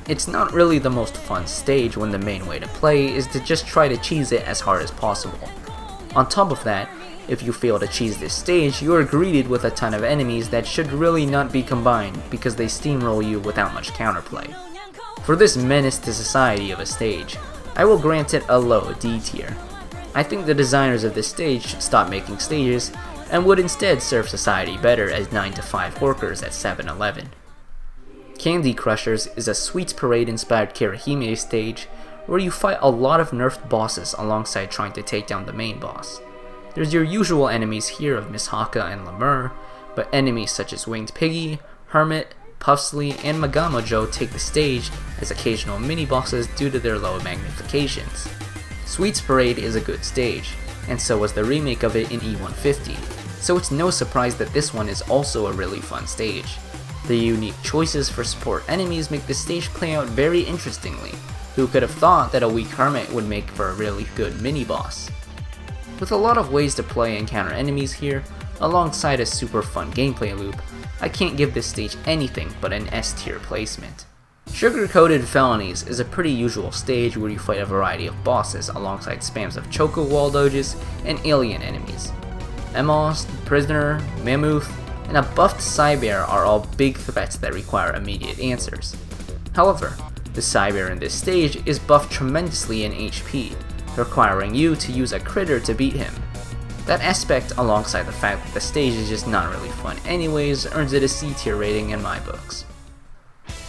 S1: It's not really the most fun stage when the main way to play is to just try to cheese it as hard as possible. On top of that, if you fail to cheese this stage, you are greeted with a ton of enemies that should really not be combined because they steamroll you without much counterplay. For this menace to society of a stage, I will grant it a low D tier. I think the designers of this stage should stop making stages and would instead serve society better as 9 to 5 workers at 7-Eleven. Candy Crushers is a Sweets Parade inspired Kirihime stage where you fight a lot of nerfed bosses alongside trying to take down the main boss. There's your usual enemies here of Miss Haka and Lemur, but enemies such as Winged Piggy, Hermit, Puffsley, and Magamajo take the stage as occasional mini-bosses due to their low magnifications. Sweets Parade is a good stage, and so was the remake of it in E150, so it's no surprise that this one is also a really fun stage. The unique choices for support enemies make the stage play out very interestingly. Who could have thought that a weak Hermit would make for a really good mini-boss? With a lot of ways to play and counter enemies here, alongside a super fun gameplay loop, I can't give this stage anything but an S tier placement. Sugar-Coated Felonies is a pretty usual stage where you fight a variety of bosses alongside spams of Choco Wall dodges and alien enemies. Emos, Prisoner, Mammoth, and a buffed Cybear are all big threats that require immediate answers. However, the Cybear in this stage is buffed tremendously in HP, requiring you to use a critter to beat him. That aspect, alongside the fact that the stage is just not really fun anyways, earns it a C tier rating in my books.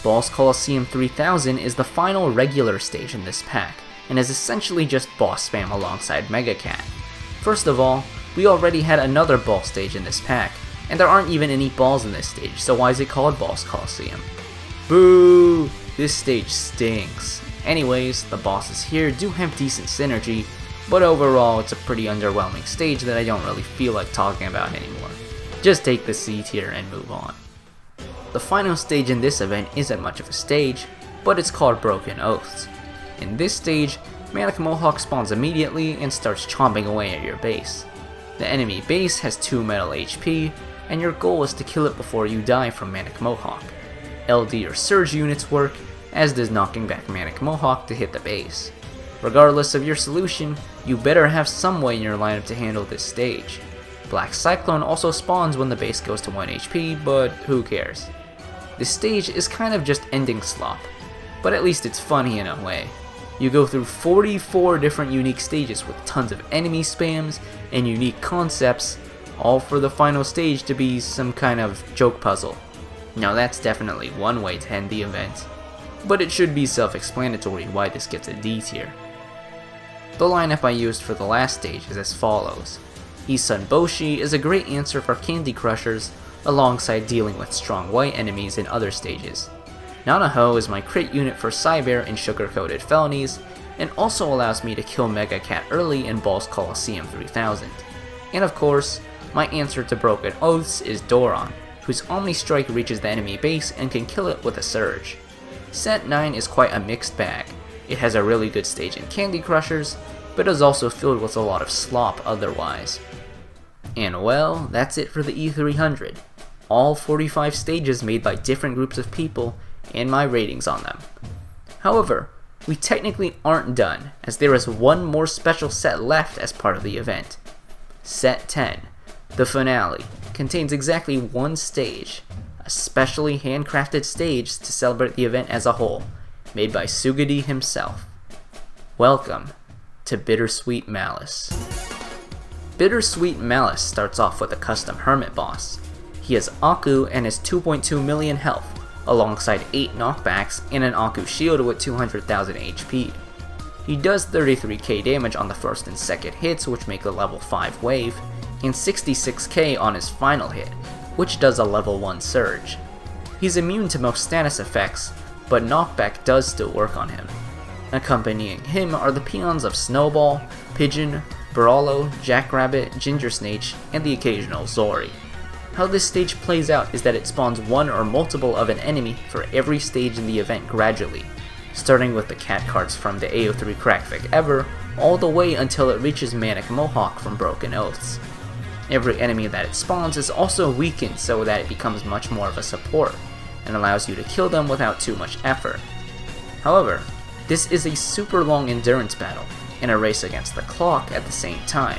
S1: Balls Coliseum 3000 is the final regular stage in this pack, and is essentially just boss spam alongside Mega Cat. First of all, we already had another ball stage in this pack, and there aren't even any balls in this stage, so why is it called Balls Coliseum? Boo! This stage stinks. Anyways, the bosses here do have decent synergy, but overall it's a pretty underwhelming stage that I don't really feel like talking about anymore. Just take the C tier and move on. The final stage in this event isn't much of a stage, but it's called Broken Oaths. In this stage, Manic Mohawk spawns immediately and starts chomping away at your base. The enemy base has 2 metal HP, and your goal is to kill it before you die from Manic Mohawk. LD or Surge units work, as does knocking back Manic Mohawk to hit the base. Regardless of your solution, you better have some way in your lineup to handle this stage. Black Cyclone also spawns when the base goes to 1 HP, but who cares. This stage is kind of just ending slop, but at least it's funny in a way. You go through 44 different unique stages with tons of enemy spams and unique concepts, all for the final stage to be some kind of joke puzzle. Now that's definitely one way to end the event, but it should be self-explanatory why this gets a D tier. The lineup I used for the last stage is as follows. Isun Boshi is a great answer for Candy Crushers, alongside dealing with strong white enemies in other stages. Nanaho is my crit unit for Cybear and Sugar-Coated Felonies, and also allows me to kill Mega Cat early in Balls Coliseum 3000. And of course, my answer to Broken Oaths is Doron, whose Omni Strike reaches the enemy base and can kill it with a Surge. Set 9 is quite a mixed bag. It has a really good stage in Candy Crushers, but is also filled with a lot of slop otherwise. And well, that's it for the E300. All 45 stages made by different groups of people, and my ratings on them. However, we technically aren't done, as there is one more special set left as part of the event. Set 10, the finale, contains exactly one stage, a specially handcrafted stage to celebrate the event as a whole, made by Sugidi himself. Welcome to Bittersweet Malice. Bittersweet Malice starts off with a custom Hermit boss. He has Aku and has 2.2 million health, alongside 8 knockbacks and an Aku shield with 200,000 HP. He does 33k damage on the first and second hits, which make a level 5 wave, and 66k on his final hit, which does a level 1 surge. He's immune to most status effects, but knockback does still work on him. Accompanying him are the peons of Snowball, Pigeon, Brawlo, Jackrabbit, Ginger Snake, and the occasional Zori. How this stage plays out is that it spawns one or multiple of an enemy for every stage in the event gradually, starting with the cat cards from the AO3 Crackfic Ever, all the way until it reaches Manic Mohawk from Broken Oaths. Every enemy that it spawns is also weakened so that it becomes much more of a support, and allows you to kill them without too much effort. However, this is a super long endurance battle, and a race against the clock at the same time.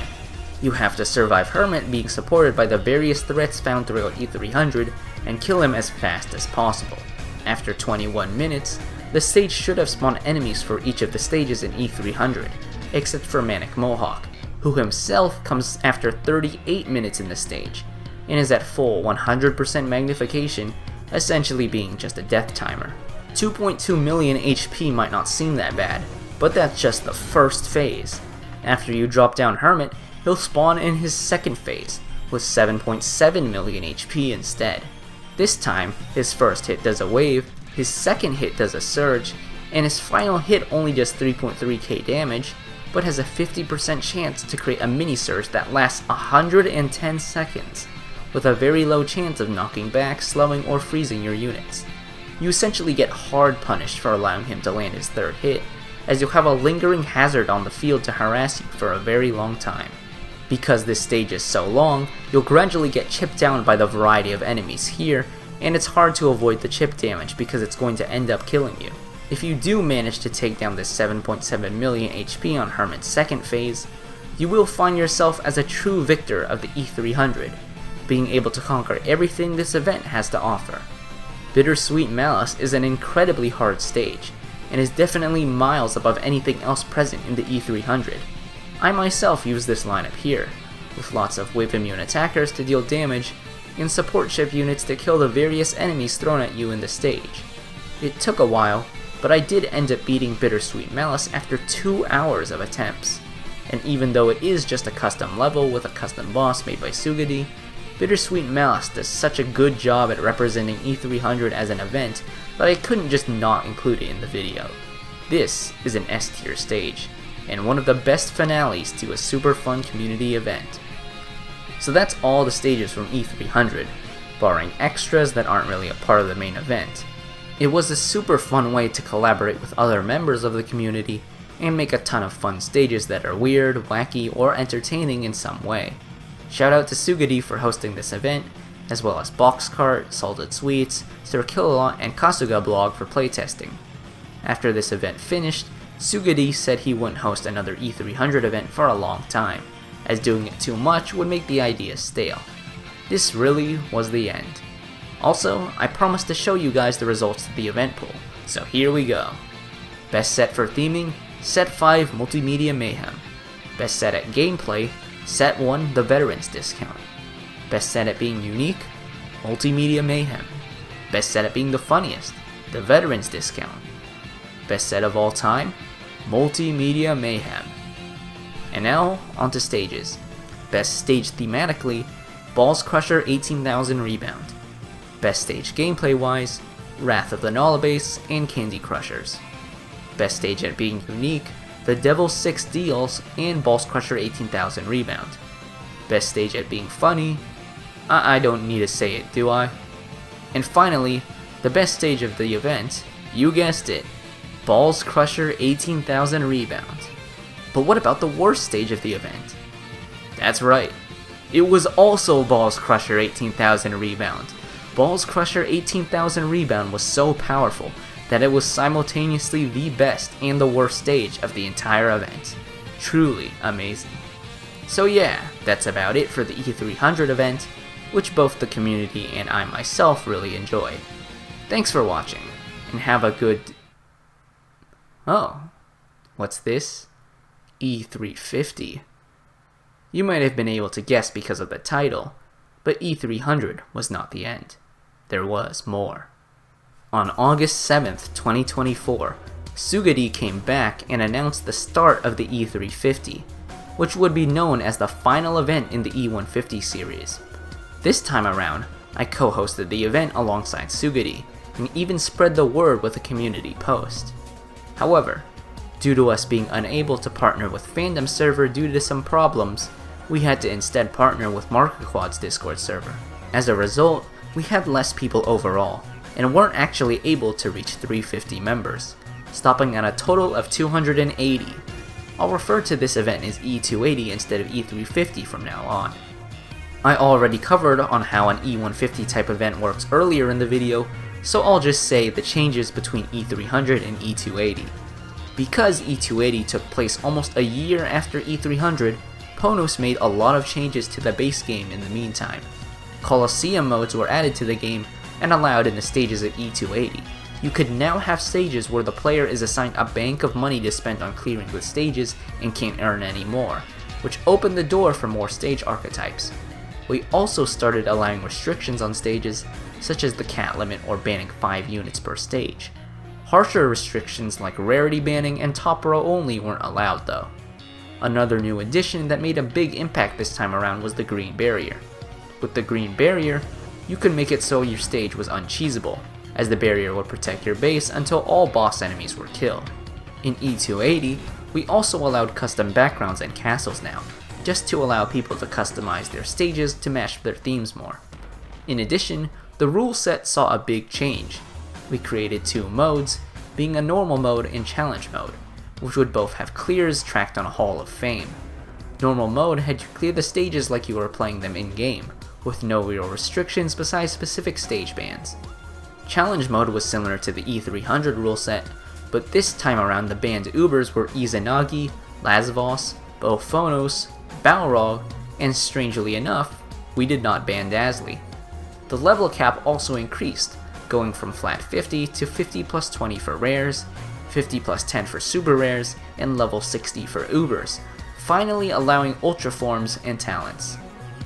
S1: You have to survive Hermit being supported by the various threats found throughout E300 and kill him as fast as possible. After 21 minutes, the stage should have spawned enemies for each of the stages in E300, except for Manic Mohawk, who himself comes after 38 minutes in the stage, and is at full 100% magnification, essentially being just a death timer. 2.2 million HP might not seem that bad, but that's just the first phase. After you drop down Hermit, he'll spawn in his second phase, with 7.7 million HP instead. This time, his first hit does a wave, his second hit does a surge, and his final hit only does 3.3k damage, but has a 50% chance to create a mini surge that lasts 110 seconds, with a very low chance of knocking back, slowing, or freezing your units. You essentially get hard punished for allowing him to land his third hit, as you'll have a lingering hazard on the field to harass you for a very long time. Because this stage is so long, you'll gradually get chipped down by the variety of enemies here, and it's hard to avoid the chip damage because it's going to end up killing you. If you do manage to take down this 7.7 million HP on Hermit's second phase, you will find yourself as a true victor of the E300, being able to conquer everything this event has to offer. Bittersweet Malice is an incredibly hard stage, and is definitely miles above anything else present in the E300. I myself use this lineup here, with lots of whip immune attackers to deal damage, and support ship units to kill the various enemies thrown at you in the stage. It took a while, but I did end up beating Bittersweet Malice after 2 hours of attempts, and even though it is just a custom level with a custom boss made by Sugadi, Bittersweet Malice does such a good job at representing E300 as an event that I couldn't just not include it in the video. This is an S tier stage, and one of the best finales to a super fun community event. So that's all the stages from E300, barring extras that aren't really a part of the main event. It was a super fun way to collaborate with other members of the community and make a ton of fun stages that are weird, wacky, or entertaining in some way. Shout out to Sugadi for hosting this event, as well as Boxcart, Salted Sweets, Sir Killalot, and Kasuga Blog for playtesting. After this event finished, Sugadi said he wouldn't host another E300 event for a long time, as doing it too much would make the idea stale. This really was the end. Also, I promised to show you guys the results of the event pool, so here we go. Best set for theming, Set 5 Multimedia Mayhem. Best set at gameplay, Set 1 The Veterans Discount. Best set at being unique, Multimedia Mayhem. Best set at being the funniest, The Veterans Discount. Best set of all time, Multimedia Mayhem. And now, onto stages. Best stage thematically, Balls Crusher 18,000 Rebound. Best stage gameplay wise, Wrath of the Nullabase and Candy Crushers. Best stage at being unique, The Devil's 6 Deals and Balls Crusher 18,000 Rebound. Best stage at being funny, I don't need to say it, do I? And finally, the best stage of the event, you guessed it, Balls Crusher 18,000 Rebound. But what about the worst stage of the event? That's right, it was also Balls Crusher 18,000 Rebound. Balls Crusher 18,000 Rebound was so powerful that it was simultaneously the best and the worst stage of the entire event. Truly amazing. So yeah, that's about it for the E300 event, which both the community and I myself really enjoyed. Thanks for watching, and have a good... Oh, what's this? E350. You might have been able to guess because of the title, but E300 was not the end. There was more. On August 7th, 2024, Sugadi came back and announced the start of the E350, which would be known as the final event in the E150 series. This time around, I co-hosted the event alongside Sugadi, and even spread the word with a community post. However, due to us being unable to partner with Fandom server due to some problems, we had to instead partner with Markerquad's Discord server. As a result, we had less people overall, and weren't actually able to reach 350 members, stopping at a total of 280. I'll refer to this event as E280 instead of E350 from now on. I already covered on how an E150 type event works earlier in the video, so I'll just say the changes between E300 and E280. Because E280 took place almost a year after E300, Ponos made a lot of changes to the base game in the meantime. Coliseum modes were added to the game and allowed in the stages of E280. You could now have stages where the player is assigned a bank of money to spend on clearing the stages and can't earn any more, which opened the door for more stage archetypes. We also started allowing restrictions on stages, such as the cat limit or banning 5 units per stage. Harsher restrictions like rarity banning and top row only weren't allowed though. Another new addition that made a big impact this time around was the green barrier. With the green barrier, you could make it so your stage was uncheesable, as the barrier would protect your base until all boss enemies were killed. In E280, we also allowed custom backgrounds and castles now, just to allow people to customize their stages to match their themes more. In addition, the rule set saw a big change. We created 2 modes, being a normal mode and challenge mode, which would both have clears tracked on a Hall of Fame. Normal mode had you clear the stages like you were playing them in-game, with no real restrictions besides specific stage bans. Challenge mode was similar to the E300 rule set, but this time around the banned Ubers were Izanagi, Lazvos, Bophonos, Balrog, and strangely enough, we did not ban Dazly. The level cap also increased, going from flat 50 to 50 plus 20 for rares, 50 plus 10 for super rares, and level 60 for Ubers, finally allowing ultra forms and talents.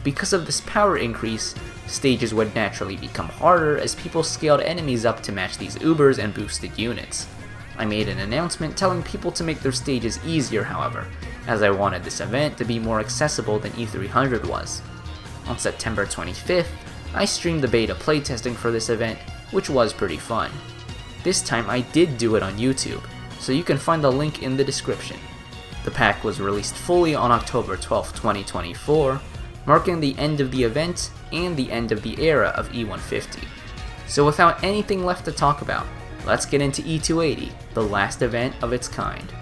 S1: Because of this power increase, stages would naturally become harder as people scaled enemies up to match these Ubers and boosted units. I made an announcement telling people to make their stages easier however, as I wanted this event to be more accessible than E300 was. On September 25th, I streamed the beta playtesting for this event, which was pretty fun. This time I did do it on YouTube, so you can find the link in the description. The pack was released fully on October 12, 2024, marking the end of the event and the end of the era of E150. So without anything left to talk about, let's get into E280, the last event of its kind.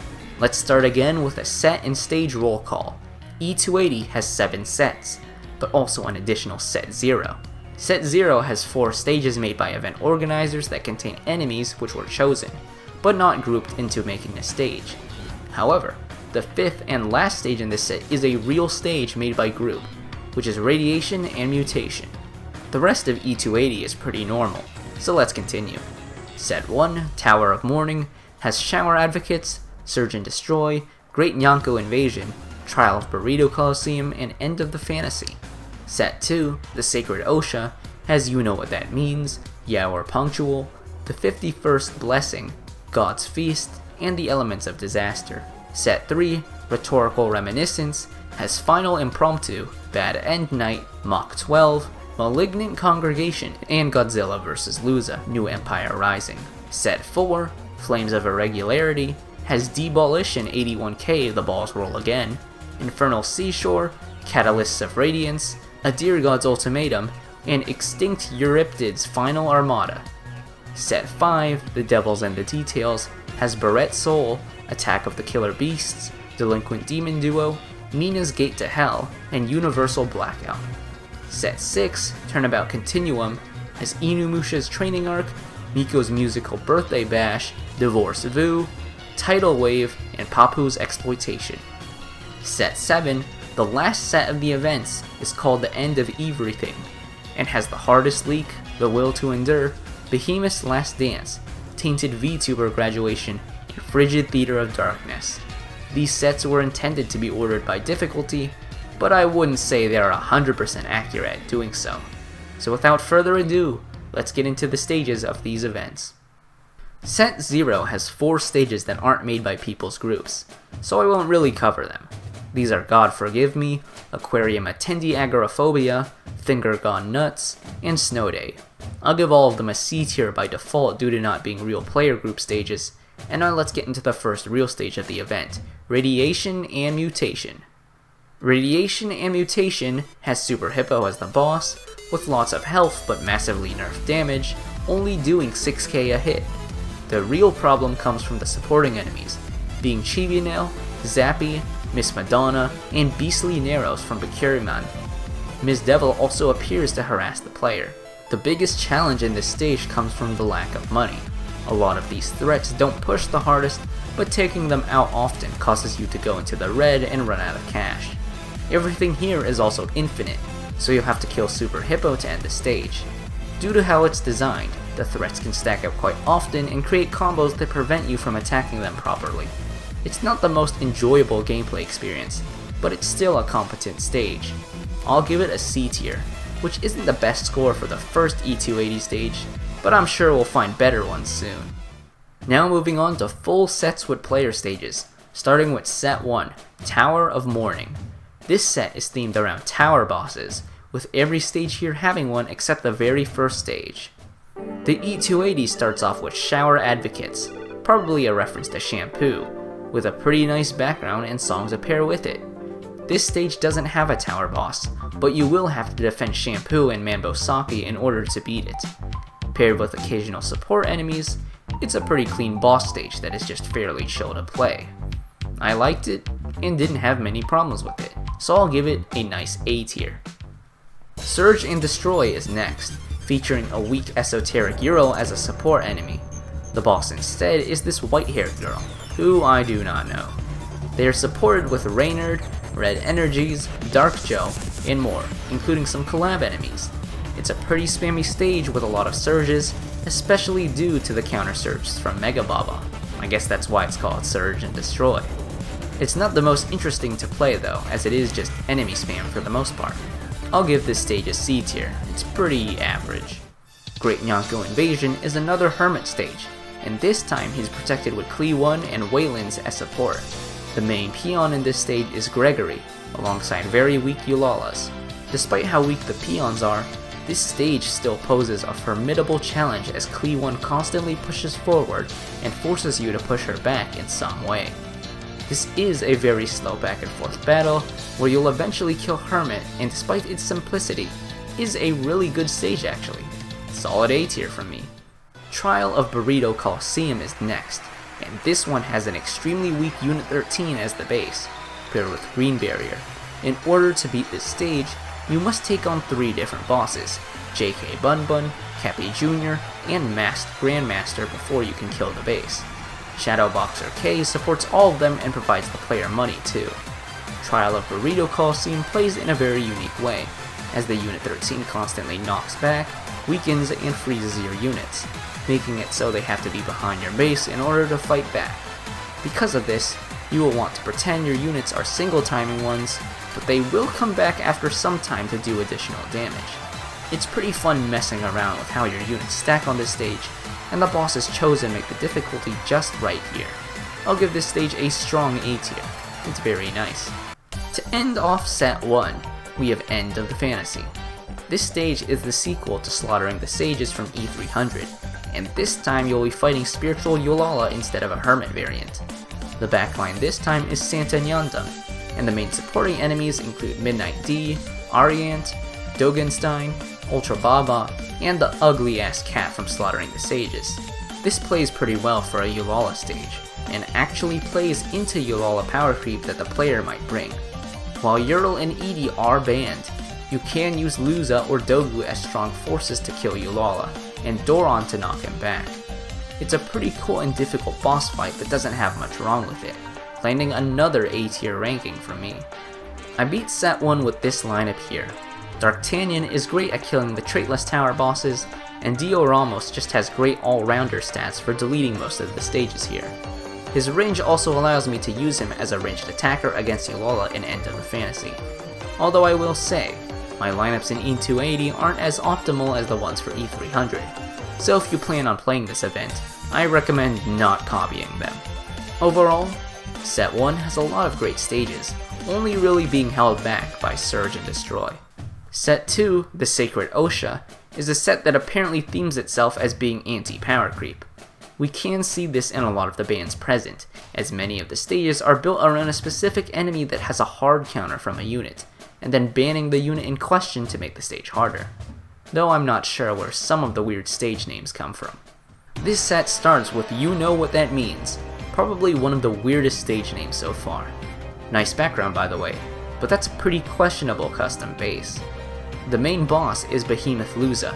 S1: Let's start again with a set and stage roll call. E280 has 7 sets, but also an additional Set 0. Set 0 has 4 stages made by event organizers that contain enemies which were chosen, but not grouped into making a stage. However, the 5th and last stage in this set is a real stage made by group, which is Radiation and Mutation. The rest of E280 is pretty normal, so let's continue. Set 1, Tower of Mourning, has Shower Advocates, Surge and Destroy, Great Nyanko Invasion, Trial of Burrito Coliseum, and End of the Fantasy. Set 2, the Sacred OSHA, has You Know What That Means, Yaour Punctual, the 51st Blessing, God's Feast, and the Elements of Disaster. Set 3, Rhetorical Reminiscence, has Final Impromptu, Bad End Night, Mach 12, Malignant Congregation, and Godzilla vs. Luza, New Empire Rising. Set 4, Flames of Irregularity, has Demolition 81k The Balls Roll Again, Infernal Seashore, Catalysts of Radiance, A Dear God's Ultimatum, and Extinct Euriptid's Final Armada. Set 5, The Devils and the Details, has Barret Soul, Attack of the Killer Beasts, Delinquent Demon Duo, Mina's Gate to Hell, and Universal Blackout. Set 6, Turnabout Continuum, has Inumusha's Training Arc, Miko's Musical Birthday Bash, Divorce Vu, Tidal Wave, and Papu's Exploitation. Set 7, the last set of the events, is called The End of Everything, and has the Hardest Leak, The Will to Endure, Behemoth's Last Dance, Tainted VTuber Graduation, and Frigid Theater of Darkness. These sets were intended to be ordered by difficulty, but I wouldn't say they are 100% accurate at doing so. So without further ado, let's get into the stages of these events. Set 0 has 4 stages that aren't made by people's groups, so I won't really cover them. These are God Forgive Me, Aquarium Attendee Agoraphobia, Finger Gone Nuts, and Snow Day. I'll give all of them a C tier by default due to not being real player group stages, and now let's get into the first real stage of the event, Radiation and Mutation. Radiation and Mutation has Super Hippo as the boss, with lots of health but massively nerfed damage, only doing 6k a hit. The real problem comes from the supporting enemies, being Chibi-Nail, Zappy, Miss Madonna, and Beastly Neros from Bakuriman. Ms. Devil also appears to harass the player. The biggest challenge in this stage comes from the lack of money. A lot of these threats don't push the hardest, but taking them out often causes you to go into the red and run out of cash. Everything here is also infinite, so you'll have to kill Super Hippo to end the stage. Due to how it's designed, the threats can stack up quite often and create combos that prevent you from attacking them properly. It's not the most enjoyable gameplay experience, but it's still a competent stage. I'll give it a C tier, which isn't the best score for the first E280 stage, but I'm sure we'll find better ones soon. Now moving on to full sets with player stages, starting with Set 1, Tower of Mourning. This set is themed around tower bosses, with every stage here having one except the very first stage. The E280 starts off with Shower Advocates, probably a reference to Shampoo, with a pretty nice background and songs to pair with it. This stage doesn't have a tower boss, but you will have to defend Shampoo and Mambo Saki in order to beat it. Paired with occasional support enemies, it's a pretty clean boss stage that is just fairly chill to play. I liked it and didn't have many problems with it, so I'll give it a nice A tier. Surge and Destroy is next, featuring a weak esoteric Ural as a support enemy. The boss instead is this white-haired girl, who I do not know. They are supported with Reynard, Red Energies, Dark Joe, and more, including some collab enemies. It's a pretty spammy stage with a lot of surges, especially due to the counter surges from Mega Baba. I guess that's why it's called Surge and Destroy. It's not the most interesting to play though, as it is just enemy spam for the most part. I'll give this stage a C tier, it's pretty average. Great Nyanko Invasion is another hermit stage, and this time he's protected with Klee 1 and Waylands as support. The main peon in this stage is Gregory, alongside very weak Eulalas. Despite how weak the peons are, this stage still poses a formidable challenge as Klee 1 constantly pushes forward and forces you to push her back in some way. This is a very slow back and forth battle, where you'll eventually kill Hermit, and despite its simplicity, is a really good stage actually. Solid A tier from me. Trial of Burrito Coliseum is next, and this one has an extremely weak Unit 13 as the base, paired with Green Barrier. In order to beat this stage, you must take on 3 different bosses, JK Bun Bun, Cappy Jr., and Masked Grandmaster before you can kill the base. Shadow Boxer K supports all of them and provides the player money too. Trial of Burrito Coliseum plays in a very unique way, as the Unit 13 constantly knocks back, weakens, and freezes your units, making it so they have to be behind your base in order to fight back. Because of this, you will want to pretend your units are single timing ones, but they will come back after some time to do additional damage. It's pretty fun messing around with how your units stack on this stage, and the bosses chosen make the difficulty just right here. I'll give this stage a strong A tier, it's very nice. To end off Set 1, we have End of the Fantasy. This stage is the sequel to Slaughtering the Sages from E300, and this time you'll be fighting Spiritual Eulala instead of a Hermit variant. The backline this time is Santa Nyandam, and the main supporting enemies include Midnight D, Ariant, Dogenstein, Ultra Baba, and the ugly-ass cat from Slaughtering the Sages. This plays pretty well for a Eulala stage, and actually plays into Eulala power creep that the player might bring. While Ural and Edie are banned, you can use Luza or Dogu as strong forces to kill Eulala, and Doron to knock him back. It's a pretty cool and difficult boss fight that doesn't have much wrong with it, landing another A tier ranking from me. I beat Set 1 with this lineup here. D'Artagnan is great at killing the traitless tower bosses, and Dio Ramos just has great all-rounder stats for deleting most of the stages here. His range also allows me to use him as a ranged attacker against Eulala in End of the Fantasy. Although I will say, my lineups in E280 aren't as optimal as the ones for E300, so if you plan on playing this event, I recommend not copying them. Overall, Set 1 has a lot of great stages, only really being held back by Surge and Destroy. Set 2, the Sacred OSHA, is a set that apparently themes itself as being anti-power creep. We can see this in a lot of the bans present, as many of the stages are built around a specific enemy that has a hard counter from a unit, and then banning the unit in question to make the stage harder. Though I'm not sure where some of the weird stage names come from. This set starts with You Know What That Means, probably one of the weirdest stage names so far. Nice background by the way, but that's a pretty questionable custom base. The main boss is Behemoth Luza,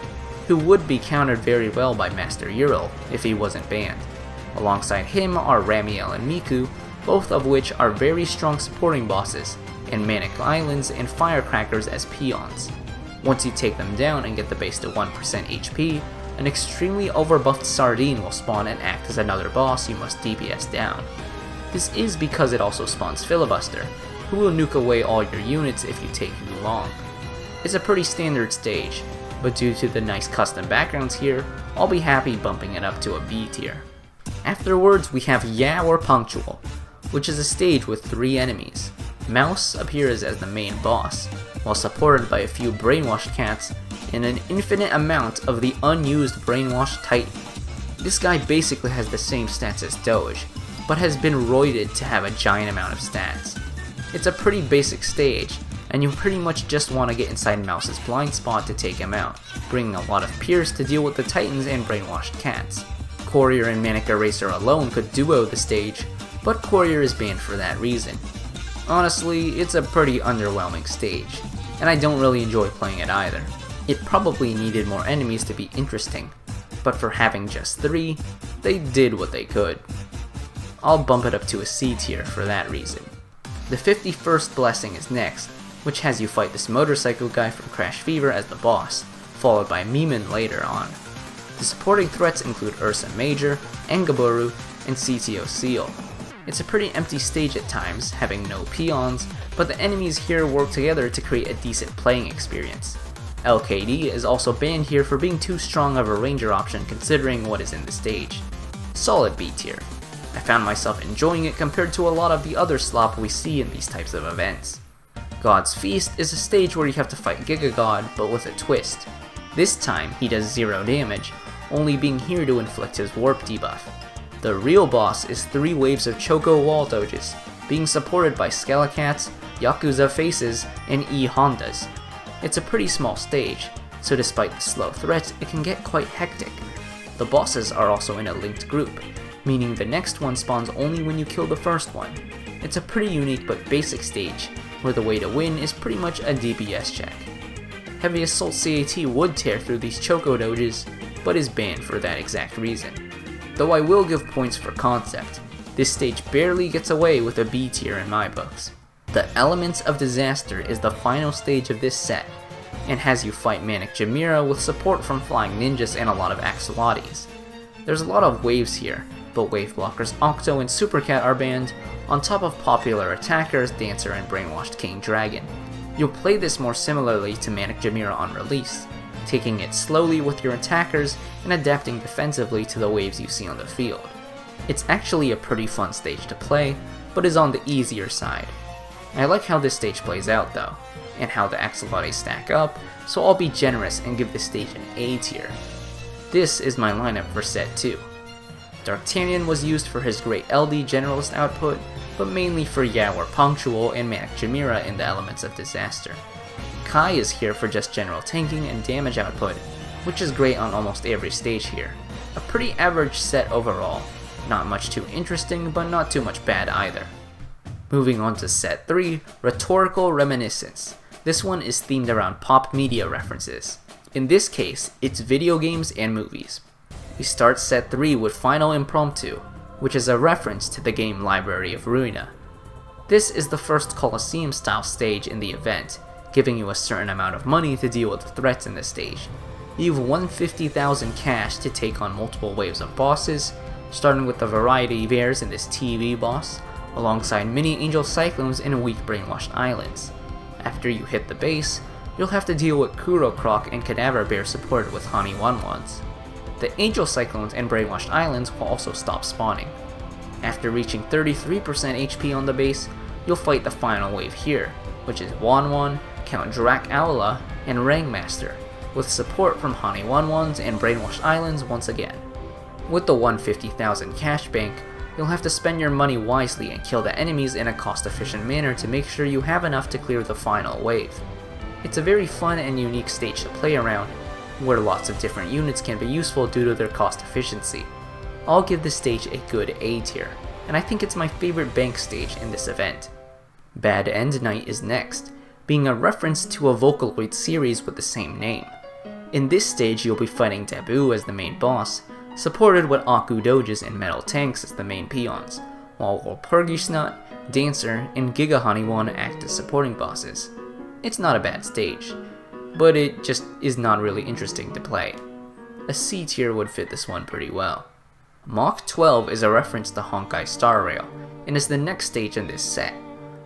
S1: who would be countered very well by Master Ural if he wasn't banned. Alongside him are Ramiel and Miku, both of which are very strong supporting bosses, and Manic Islands and Firecrackers as peons. Once you take them down and get the base to 1% HP, an extremely overbuffed Sardine will spawn and act as another boss you must DPS down. This is because it also spawns Filibuster, who will nuke away all your units if you take too long. It's a pretty standard stage, but due to the nice custom backgrounds here, I'll be happy bumping it up to a B tier. Afterwards, we have Yeah or Punctual, which is a stage with 3 enemies. Mouse appears as the main boss, while supported by a few brainwashed cats and an infinite amount of the unused brainwashed Titan. This guy basically has the same stats as Doge, but has been roided to have a giant amount of stats. It's a pretty basic stage, and you pretty much just want to get inside Mouse's blind spot to take him out, bringing a lot of peers to deal with the Titans and brainwashed cats. Courier and Manic Eraser alone could duo the stage, but Courier is banned for that reason. Honestly, it's a pretty underwhelming stage, and I don't really enjoy playing it either. It probably needed more enemies to be interesting, but for having just 3, they did what they could. I'll bump it up to a C tier for that reason. The 51st Blessing is next, which has you fight this motorcycle guy from Crash Fever as the boss, followed by Miman later on. The supporting threats include Ursa Major, Engaboru, and CTO Seal. It's a pretty empty stage at times, having no peons, but the enemies here work together to create a decent playing experience. LKD is also banned here for being too strong of a ranger option considering what is in the stage. Solid B tier. I found myself enjoying it compared to a lot of the other slop we see in these types of events. God's Feast is a stage where you have to fight Giga God, but with a twist. This time, he does 0 damage, only being here to inflict his warp debuff. The real boss is 3 waves of Choco wall doges, being supported by Skelecats, Yakuza Faces, and E Hondas. It's a pretty small stage, so despite the slow threats, it can get quite hectic. The bosses are also in a linked group, meaning the next one spawns only when you kill the first one. It's a pretty unique but basic stage, where the way to win is pretty much a DPS check. Heavy Assault CAT would tear through these Choco doges, but is banned for that exact reason. Though I will give points for concept, this stage barely gets away with a B tier in my books. The Elements of Disaster is the final stage of this set, and has you fight Manic Jamira with support from Flying Ninjas and a lot of Axolotis. There's a lot of waves here, but wave blockers Octo and Supercat are banned, on top of popular attackers Dancer and Brainwashed King Dragon. You'll play this more similarly to Manic Jamira on release, taking it slowly with your attackers and adapting defensively to the waves you see on the field. It's actually a pretty fun stage to play, but is on the easier side. I like how this stage plays out though, and how the Axolotis stack up, so I'll be generous and give this stage an A tier. This is my lineup for set 2. Darktanian was used for his great LD generalist output, but mainly for Yeah or Punctual and Manic Jamira in the Elements of Disaster. Kai is here for just general tanking and damage output, which is great on almost every stage here. A pretty average set overall, not much too interesting, but not too much bad either. Moving on to set 3, Rhetorical Reminiscence. This one is themed around pop media references. In this case, it's video games and movies. We start set 3 with Final Impromptu, which is a reference to the game Library of Ruina. This is the first Colosseum style stage in the event, giving you a certain amount of money to deal with the threats in the stage. You've 150,000 cash to take on multiple waves of bosses, starting with the variety bears in this TV boss, alongside mini angel cyclones and weak brainwashed islands. After you hit the base, you'll have to deal with Kuro Croc and Cadaver Bear supported with Honey 1-1s. The angel cyclones and brainwashed islands will also stop spawning. After reaching 33% HP on the base, you'll fight the final wave here, which is Wan, Count Drac Aula, and Rangmaster, with support from Honey 1-1s and brainwashed islands once again. With the 150,000 cash bank, you'll have to spend your money wisely and kill the enemies in a cost-efficient manner to make sure you have enough to clear the final wave. It's a very fun and unique stage to play around, where lots of different units can be useful due to their cost efficiency. I'll give this stage a good A tier, and I think it's my favorite bank stage in this event. Bad End Night is next, being a reference to a Vocaloid series with the same name. In this stage you'll be fighting Dabu as the main boss, supported with Aku Doges and Metal Tanks as the main peons, while Walpurgisnacht, Dancer, and Giga Honey1 act as supporting bosses. It's not a bad stage, but it just is not really interesting to play. A C tier would fit this one pretty well. Mach 12 is a reference to Honkai Star Rail, and is the next stage in this set.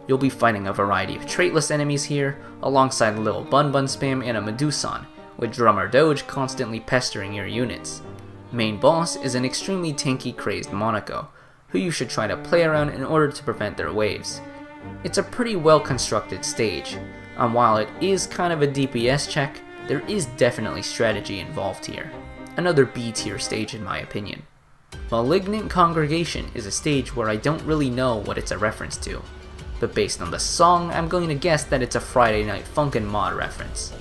S1: You'll be fighting a variety of traitless enemies here, alongside little Bun Bun spam and a Medusan, with Drummer Doge constantly pestering your units. Main boss is an extremely tanky crazed Monaco, who you should try to play around in order to prevent their waves. It's a pretty well constructed stage, and while it is kind of a DPS check, there is definitely strategy involved here. Another B tier stage in my opinion. Malignant Congregation is a stage where I don't really know what it's a reference to, but based on the song, I'm going to guess that it's a Friday Night Funkin' mod reference.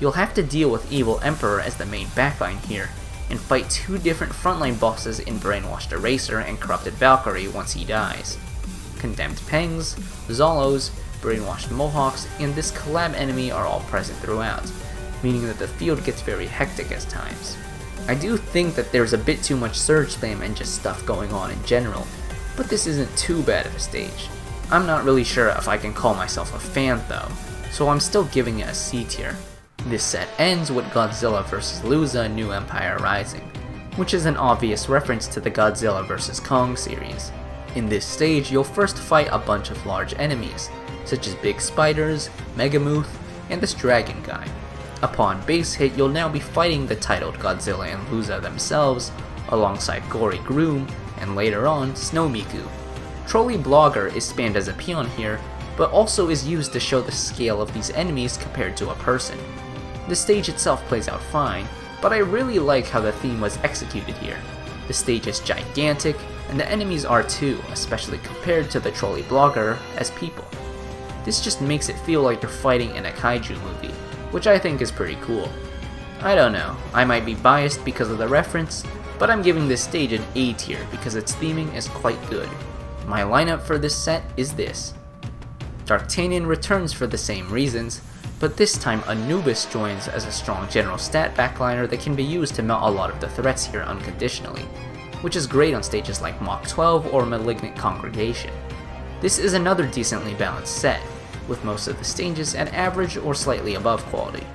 S1: You'll have to deal with Evil Emperor as the main backline here, and fight two different frontline bosses in Brainwashed Eraser and Corrupted Valkyrie once he dies. Condemned Pengs, Zolos, Brainwashed Mohawks, and this collab enemy are all present throughout, meaning that the field gets very hectic at times. I do think that there's a bit too much surge spam and just stuff going on in general, but this isn't too bad of a stage. I'm not really sure if I can call myself a fan though, so I'm still giving it a C tier. This set ends with Godzilla vs. Luza New Empire Rising, which is an obvious reference to the Godzilla vs. Kong series. In this stage, you'll first fight a bunch of large enemies, such as big spiders, Megamuth, and this dragon guy. Upon base hit, you'll now be fighting the titled Godzilla and Luza themselves, alongside Gory Groom, and later on, Snow Miku. Trolley Blogger is spammed as a peon here, but also is used to show the scale of these enemies compared to a person. The stage itself plays out fine, but I really like how the theme was executed here. The stage is gigantic, and the enemies are too, especially compared to the Trolley Blogger as people. This just makes it feel like you're fighting in a kaiju movie, which I think is pretty cool. I don't know, I might be biased because of the reference, but I'm giving this stage an A tier because its theming is quite good. My lineup for this set is this. Darktanian returns for the same reasons, but this time Anubis joins as a strong general stat backliner that can be used to melt a lot of the threats here unconditionally, which is great on stages like Mach 12 or Malignant Congregation. This is another decently balanced set, with most of the stages at average or slightly above quality.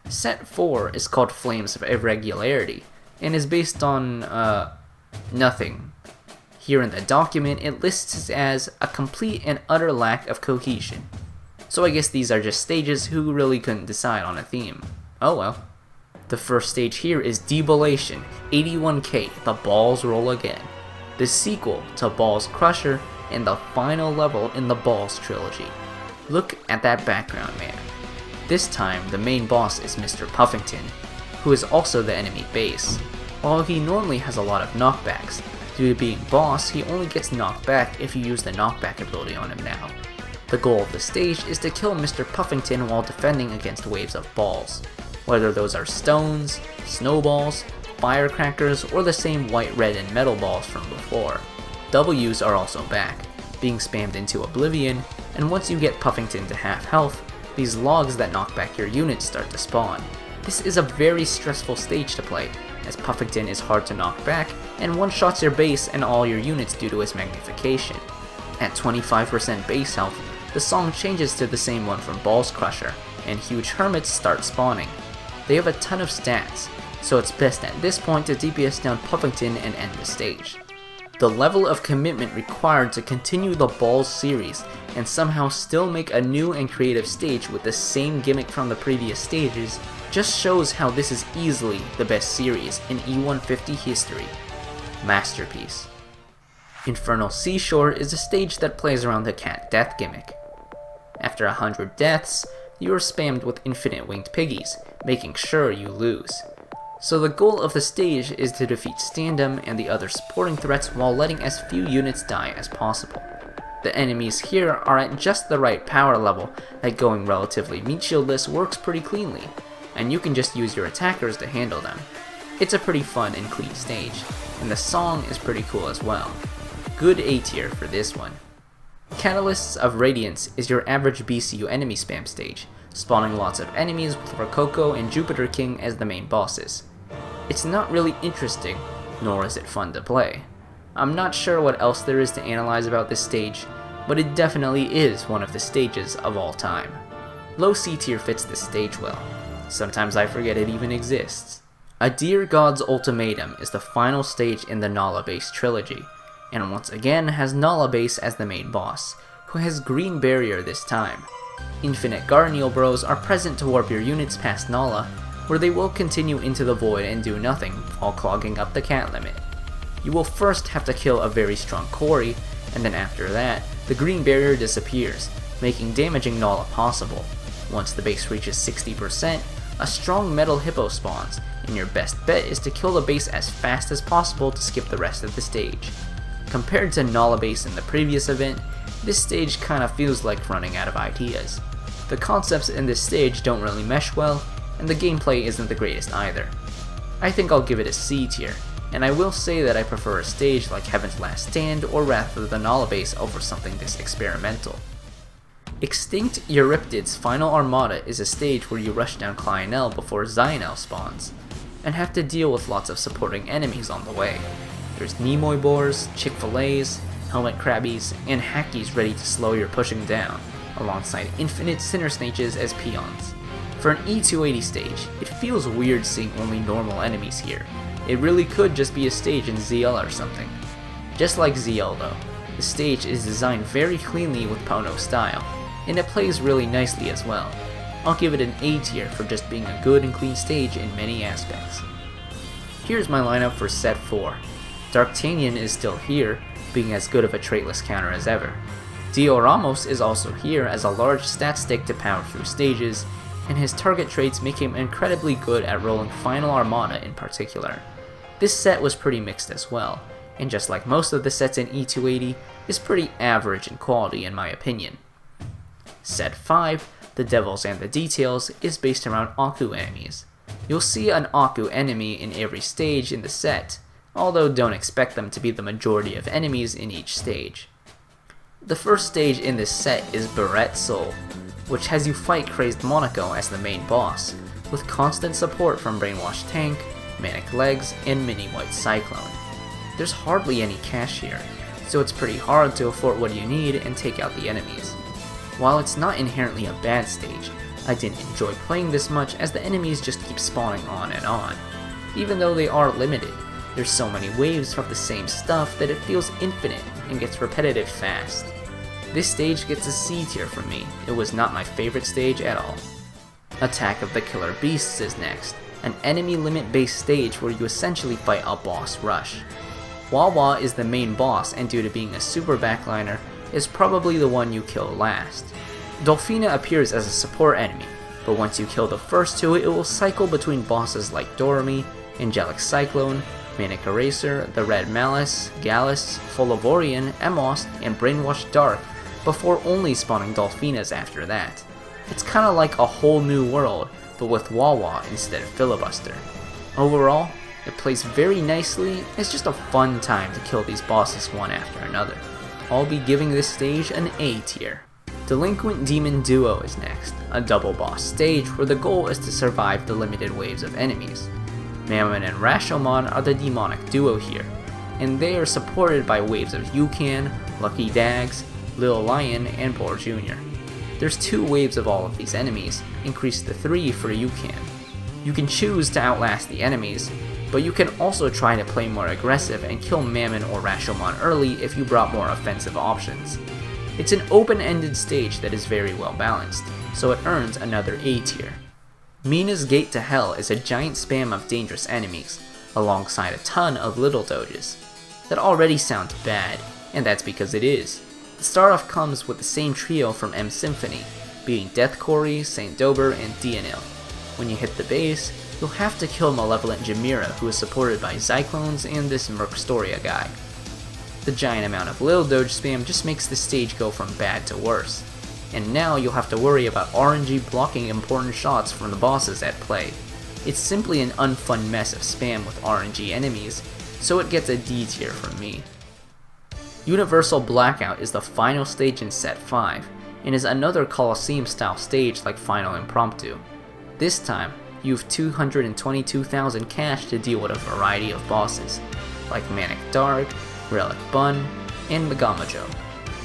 S1: Set 4 is called Flames of Irregularity, and is based on, nothing. Here in the document, it lists as a complete and utter lack of cohesion. So I guess these are just stages who really couldn't decide on a theme. Oh well. The first stage here is Debulation, 81k, The Balls Roll Again, the sequel to Balls Crusher and the final level in the Balls trilogy. Look at that background, man. This time, the main boss is Mr. Puffington, who is also the enemy base. While he normally has a lot of knockbacks, due to being boss, he only gets knocked back if you use the knockback ability on him now. The goal of the stage is to kill Mr. Puffington while defending against waves of balls, whether those are stones, snowballs, firecrackers, or the same white, red, and metal balls from before. W's are also back, being spammed into oblivion, and once you get Puffington to half health, these logs that knock back your units start to spawn. This is a very stressful stage to play, as Puffington is hard to knock back, and one-shots your base and all your units due to his magnification. At 25% base health, the song changes to the same one from Balls Crusher, and huge hermits start spawning. They have a ton of stats, so it's best at this point to DPS down Puffington and end the stage. The level of commitment required to continue the Balls series and somehow still make a new and creative stage with the same gimmick from the previous stages just shows how this is easily the best series in E150 history. Masterpiece. Infernal Seashore is a stage that plays around the cat death gimmick. After 100 deaths, you are spammed with infinite winged piggies, making sure you lose. So the goal of the stage is to defeat Standum and the other supporting threats while letting as few units die as possible. The enemies here are at just the right power level that going relatively meat shieldless works pretty cleanly, and you can just use your attackers to handle them. It's a pretty fun and clean stage, and the song is pretty cool as well. Good A tier for this one. Catalysts of Radiance is your average BCU enemy spam stage, spawning lots of enemies with Rococo and Jupiter King as the main bosses. It's not really interesting, nor is it fun to play. I'm not sure what else there is to analyze about this stage, but it definitely is one of the stages of all time. Low C tier fits this stage well. Sometimes I forget it even exists. A Dear God's Ultimatum is the final stage in the Nala Base trilogy, and once again has Nala Base as the main boss, who has Green Barrier this time. Infinite Garniel Bros are present to warp your units past Nala, where they will continue into the void and do nothing while clogging up the cat limit. You will first have to kill a very strong Quarry, and then after that, the Green Barrier disappears, making damaging Nala possible. Once the base reaches 60%, a strong Metal Hippo spawns, and your best bet is to kill the base as fast as possible to skip the rest of the stage. Compared to Nala base in the previous event, this stage kinda feels like running out of ideas. The concepts in this stage don't really mesh well, and the gameplay isn't the greatest either. I think I'll give it a C tier, and I will say that I prefer a stage like Heaven's Last Stand or Wrath of the Nala base over something this experimental. Extinct Euryptid's Final Armada is a stage where you rush down Clyanel before Zionel spawns, and have to deal with lots of supporting enemies on the way. There's Nimoy Boars, Chick-fil-A's, Helmet Crabbies, and Hackies ready to slow your pushing down, alongside infinite Sinner Snaches as peons. For an E280 stage, it feels weird seeing only normal enemies here. It really could just be a stage in ZL or something. Just like ZL though, the stage is designed very cleanly with Pono style, and it plays really nicely as well. I'll give it an A tier for just being a good and clean stage in many aspects. Here's my lineup for set 4. Darktanian is still here, being as good of a traitless counter as ever. Dio Ramos is also here as a large stat stick to power through stages, and his target traits make him incredibly good at rolling Final Armada in particular. This set was pretty mixed as well, and just like most of the sets in E280, is pretty average in quality in my opinion. Set 5, The Devils and the Details, is based around Aku enemies. You'll see an Aku enemy in every stage in the set, although don't expect them to be the majority of enemies in each stage. The first stage in this set is Barret Soul, which has you fight Crazed Monaco as the main boss, with constant support from Brainwashed Tank, Manic Legs, and Mini White Cyclone. There's hardly any cash here, so it's pretty hard to afford what you need and take out the enemies. While it's not inherently a bad stage, I didn't enjoy playing this much as the enemies just keep spawning on and on. Even though they are limited, there's so many waves of the same stuff that it feels infinite and gets repetitive fast. This stage gets a C tier from me. It was not my favorite stage at all. Attack of the Killer Beasts is next, an enemy limit based stage where you essentially fight a boss rush. Wawa is the main boss, and due to being a super backliner, is probably the one you kill last. Dolphina appears as a support enemy, but once you kill the first two, it will cycle between bosses like Dorami, Angelic Cyclone, Manic Eraser, the Red Malice, Gallus, Folivorian, Emos, and Brainwashed Dark, before only spawning Dolphinas after that. It's kinda like a whole new world, but with Wawa instead of Filibuster. Overall, it plays very nicely. It's just a fun time to kill these bosses one after another. I'll be giving this stage an A tier. Delinquent Demon Duo is next, a double boss stage where the goal is to survive the limited waves of enemies. Mammon and Rashomon are the demonic duo here, and they are supported by waves of Yukan, Lucky Dags, Lil Lion, and Boar Jr. There's 2 waves of all of these enemies, increased to 3 for Yukan. You can choose to outlast the enemies, but you can also try to play more aggressive and kill Mammon or Rashomon early if you brought more offensive options. It's an open-ended stage that is very well balanced, so it earns another A tier. Mina's Gate to Hell is a giant spam of dangerous enemies, alongside a ton of little doges. That already sounds bad, and that's because it is. The start off comes with the same trio from M Symphony, being Death Quarry, Saint Dober, and Dianil. When you hit the base, you'll have to kill Malevolent Jamira, who is supported by Cyclones and this Mercstoria guy. The giant amount of little doge spam just makes the stage go from bad to worse, and now you'll have to worry about RNG blocking important shots from the bosses at play. It's simply an unfun mess of spam with RNG enemies, so it gets a D tier from me. Universal Blackout is the final stage in Set 5, and is another Colosseum style stage like Final Impromptu. This time, you have 222,000 cash to deal with a variety of bosses, like Manic Dark, Relic Bun, and Megamajo,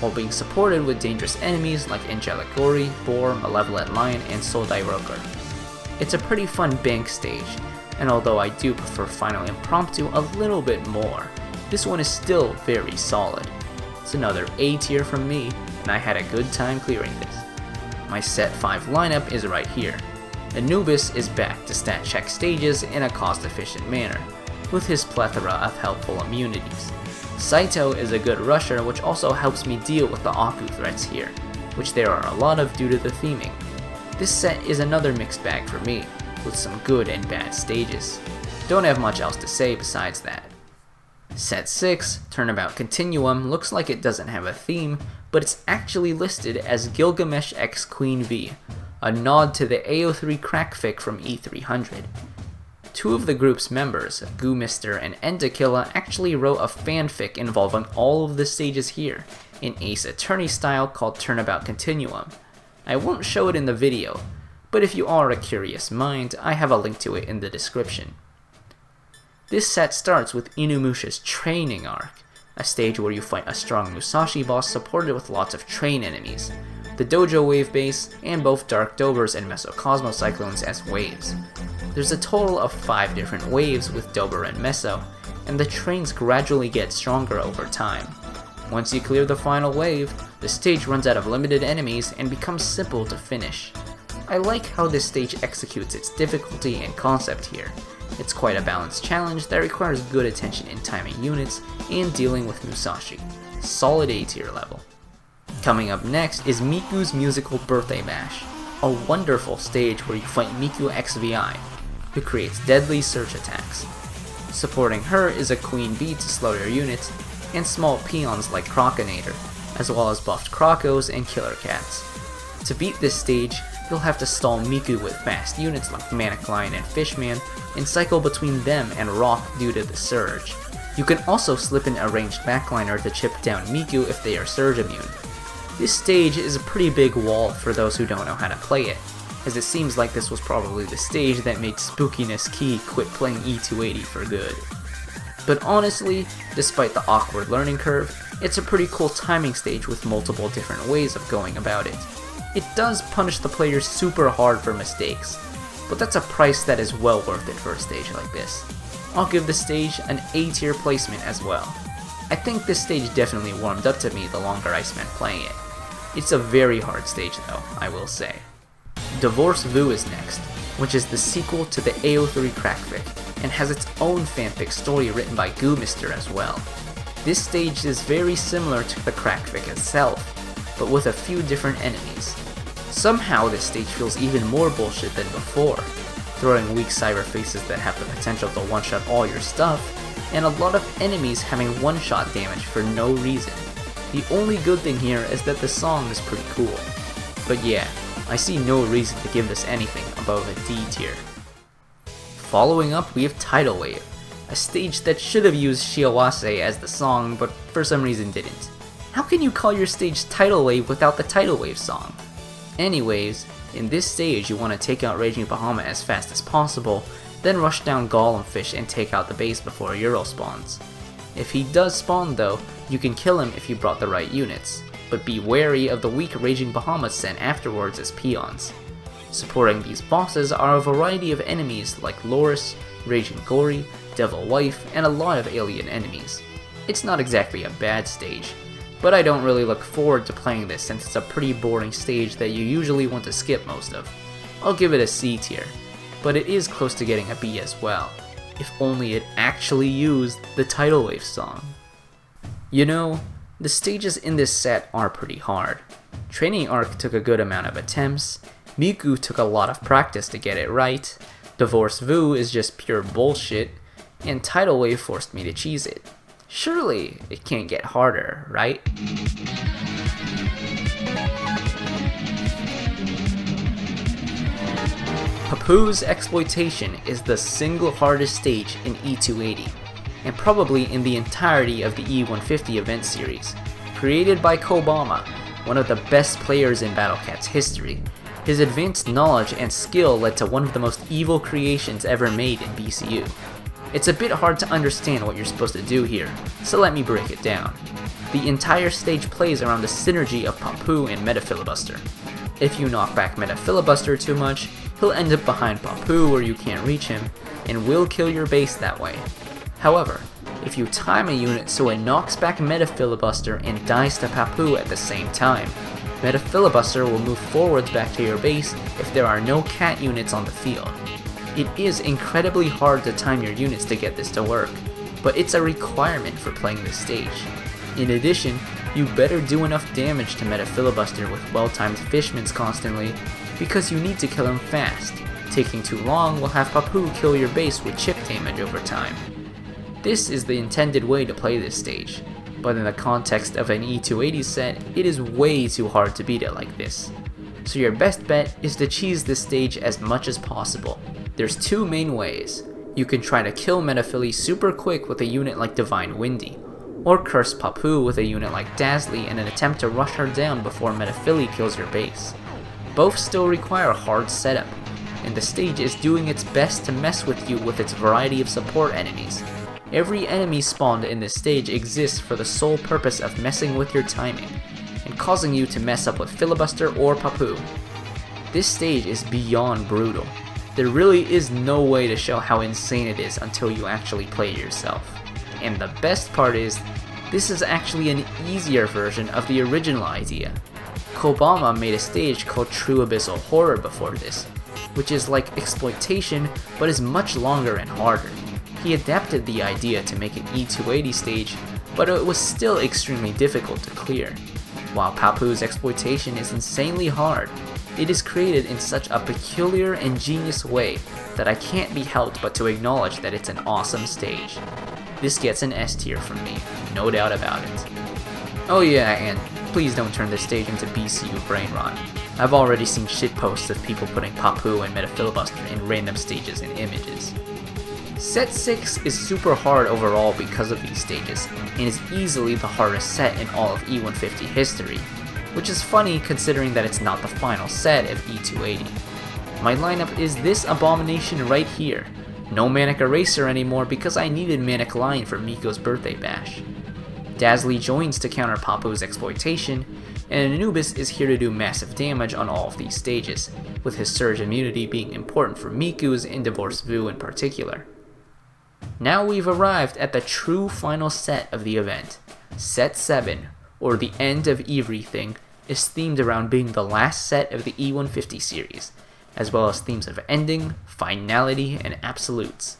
S1: while being supported with dangerous enemies like Angelic Gory, Boar, Malevolent Lion, and Soldai Roker. It's a pretty fun bank stage, and although I do prefer Final Impromptu a little bit more, this one is still very solid. It's another A tier from me, and I had a good time clearing this. My set 5 lineup is right here. Anubis is back to stat check stages in a cost-efficient manner, with his plethora of helpful immunities. Saito is a good rusher, which also helps me deal with the Aku threats here, which there are a lot of due to the theming. This set is another mixed bag for me, with some good and bad stages. Don't have much else to say besides that. Set 6, Turnabout Continuum, looks like it doesn't have a theme, but it's actually listed as Gilgamesh x Queen V, a nod to the AO3 crackfic from E300. Two of the group's members, Goomister and Endakilla, actually wrote a fanfic involving all of the stages here, in Ace Attorney style called Turnabout Continuum. I won't show it in the video, but if you are a curious mind, I have a link to it in the description. This set starts with Inumusha's training arc, a stage where you fight a strong Musashi boss supported with lots of train enemies, the dojo wave base, and both Dark Dobers and Mesocosmo Cyclones as waves. There's a total of 5 different waves with Dober and Meso, and the trains gradually get stronger over time. Once you clear the final wave, the stage runs out of limited enemies and becomes simple to finish. I like how this stage executes its difficulty and concept here. It's quite a balanced challenge that requires good attention in timing units and dealing with Musashi. Solid A tier level. Coming up next is Miku's musical Birthday Bash, a wonderful stage where you fight Miku XVI, who creates deadly surge attacks. Supporting her is a Queen Bee to slow your units, and small peons like Crocinator, as well as buffed Crocos and Killer Cats. To beat this stage, you'll have to stall Miku with fast units like Manic Lion and Fishman, and cycle between them and Rock due to the surge. You can also slip in a ranged backliner to chip down Miku if they are surge immune. This stage is a pretty big wall for those who don't know how to play it, as it seems like this was probably the stage that made Spookiness Key quit playing E280 for good. But honestly, despite the awkward learning curve, it's a pretty cool timing stage with multiple different ways of going about it. It does punish the players super hard for mistakes, but that's a price that is well worth it for a stage like this. I'll give the stage an A tier placement as well. I think this stage definitely warmed up to me the longer I spent playing it. It's a very hard stage though, I will say. Divorce Vu is next, which is the sequel to the AO3 crackfic, and has its own fanfic story written by Goomister as well. This stage is very similar to the crackfic itself, but with a few different enemies. Somehow this stage feels even more bullshit than before, throwing weak cyber faces that have the potential to one-shot all your stuff, and a lot of enemies having one-shot damage for no reason. The only good thing here is that the song is pretty cool. But yeah, I see no reason to give this anything above a D tier. Following up, we have Tidal Wave, a stage that should have used Shiawase as the song, but for some reason didn't. How can you call your stage Tidal Wave without the Tidal Wave song? Anyways, in this stage you want to take out Raging Bahama as fast as possible, then rush down Golemfish and take out the base before Euro spawns. If he does spawn though, you can kill him if you brought the right units, but be wary of the weak Raging Bahamas sent afterwards as peons. Supporting these bosses are a variety of enemies like Loris, Raging Gory, Devil Wife, and a lot of alien enemies. It's not exactly a bad stage, but I don't really look forward to playing this since it's a pretty boring stage that you usually want to skip most of. I'll give it a C tier, but it is close to getting a B as well, if only it actually used the Tidal Wave song. You know, the stages in this set are pretty hard. Training Arc took a good amount of attempts, Miku took a lot of practice to get it right, Divorce Vu is just pure bullshit, and Tidal Wave forced me to cheese it. Surely it can't get harder, right? Papu's Exploitation is the single hardest stage in E280, and probably in the entirety of the E150 event series. Created by Kobama, one of the best players in Battle Cat's history, his advanced knowledge and skill led to one of the most evil creations ever made in BCU. It's a bit hard to understand what you're supposed to do here, so let me break it down. The entire stage plays around the synergy of Papu and Metafilibuster. If you knock back Metafilibuster too much, he'll end up behind Papu where you can't reach him, and will kill your base that way. However, if you time a unit so it knocks back Meta Filibuster and dies to Papu at the same time. Meta Filibuster will move forwards back to your base if there are no cat units on the field. It is incredibly hard to time your units to get this to work, but it's a requirement for playing this stage. In addition, you better do enough damage to Meta Filibuster with well-timed Fishmans constantly, because you need to kill him fast. Taking too long will have Papu kill your base with chip damage over time. This is the intended way to play this stage, but in the context of an E280 set, it is way too hard to beat it like this. So your best bet is to cheese this stage as much as possible. There's two main ways. You can try to kill Metaphili super quick with a unit like Divine Windy, or curse Papu with a unit like Dazzly in an attempt to rush her down before Metaphili kills your base. Both still require hard setup, and the stage is doing its best to mess with you with its variety of support enemies. Every enemy spawned in this stage exists for the sole purpose of messing with your timing, and causing you to mess up with Filibuster or Papu. This stage is beyond brutal. There really is no way to show how insane it is until you actually play it yourself. And the best part is, this is actually an easier version of the original idea. Kobama made a stage called True Abyssal Horror before this, which is like exploitation but is much longer and harder. He adapted the idea to make an E280 stage, but it was still extremely difficult to clear. While Papu's exploitation is insanely hard, it is created in such a peculiar and genius way that I can't be helped but to acknowledge that it's an awesome stage. This gets an S tier from me, no doubt about it. Oh yeah, and please don't turn this stage into BCU brain rot. I've already seen shitposts of people putting Papu and Meta Filibuster in random stages and images. Set 6 is super hard overall because of these stages, and is easily the hardest set in all of E150 history, which is funny considering that it's not the final set of E280. My lineup is this abomination right here. No Manic Eraser anymore because I needed Manic Lion for Miko's birthday bash. Dazzly joins to counter Papu's exploitation, and Anubis is here to do massive damage on all of these stages, with his surge immunity being important for Miku's and Divorce Vu in particular. Now we've arrived at the true final set of the event. Set 7, or the end of everything, is themed around being the last set of the E150 series, as well as themes of ending, finality, and absolutes.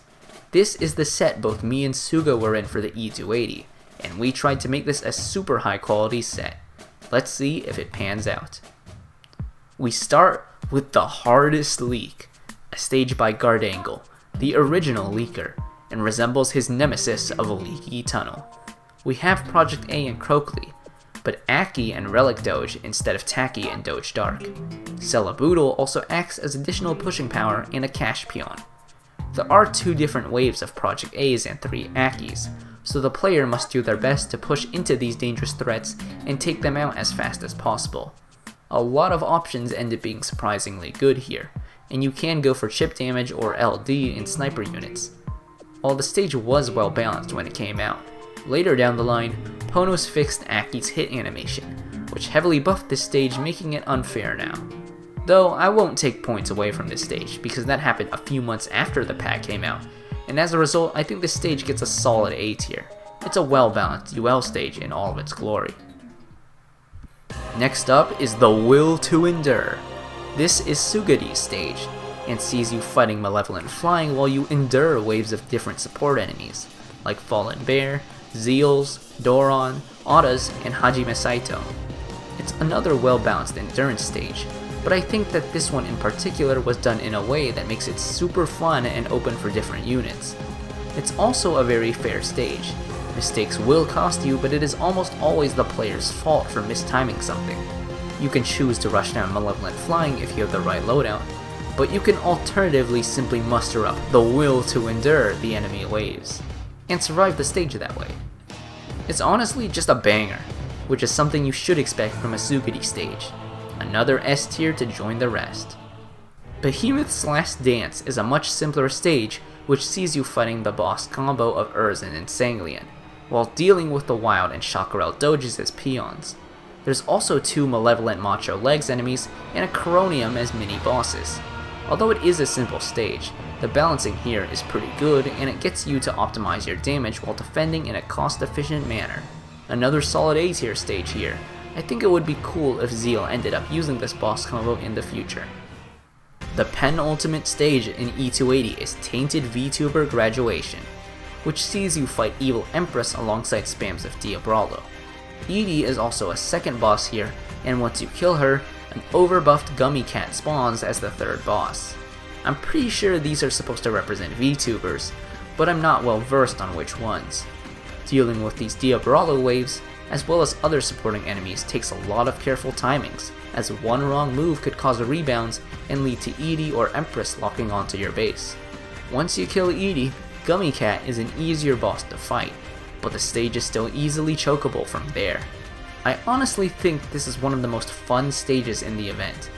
S1: This is the set both me and Suga were in for the E280, and we tried to make this a super high quality set. Let's see if it pans out. We start with the hardest leak, a stage by Gardangle, the original leaker, and resembles his nemesis of a leaky tunnel. We have Project A and Croakley, but Aki and Relic Doge instead of Taki and Doge Dark. Celaboodle also acts as additional pushing power and a cash peon. There are 2 different waves of Project A's and 3 Akis, so the player must do their best to push into these dangerous threats and take them out as fast as possible. A lot of options end up being surprisingly good here, and you can go for chip damage or LD in sniper units. While the stage was well balanced when it came out, later down the line, Ponos fixed Aki's hit animation, which heavily buffed this stage, making it unfair now. Though I won't take points away from this stage, because that happened a few months after the pack came out, and as a result I think this stage gets a solid A tier. It's a well balanced UL stage in all of its glory. Next up is the Will to Endure. This is Sugadi's stage, and sees you fighting Malevolent Flying while you endure waves of different support enemies, like Fallen Bear, Zeals, Doron, Autas, and Hajime Saito. It's another well-balanced endurance stage, but I think that this one in particular was done in a way that makes it super fun and open for different units. It's also a very fair stage. Mistakes will cost you, but it is almost always the player's fault for mistiming something. You can choose to rush down Malevolent Flying if you have the right loadout, but you can alternatively simply muster up the will to endure the enemy waves, and survive the stage that way. It's honestly just a banger, which is something you should expect from a Sugadi stage. Another S tier to join the rest. Behemoth's Last Dance is a much simpler stage which sees you fighting the boss combo of Urzen and Sanglian, while dealing with the Wild and Chaparral Doges as peons. There's also 2 Malevolent Macho Legs enemies and a Coronium as mini-bosses. Although it is a simple stage, The balancing here is pretty good, and it gets you to optimize your damage while defending in a cost-efficient manner. Another solid A tier stage here. I think it would be cool if Zeal ended up using this boss combo in the future. The penultimate stage in E280 is Tainted VTuber Graduation, which sees you fight Evil Empress alongside spams of Diabralo. Edie is also a second boss here, and once you kill her, an overbuffed Gummy Cat spawns as the third boss. I'm pretty sure these are supposed to represent VTubers, but I'm not well versed on which ones. Dealing with these Diabralo waves, as well as other supporting enemies, takes a lot of careful timings, as one wrong move could cause rebounds and lead to Edie or Empress locking onto your base. Once you kill Edie, Gummy Cat is an easier boss to fight, but the stage is still easily chokeable from there. I honestly think this is one of the most fun stages in the event,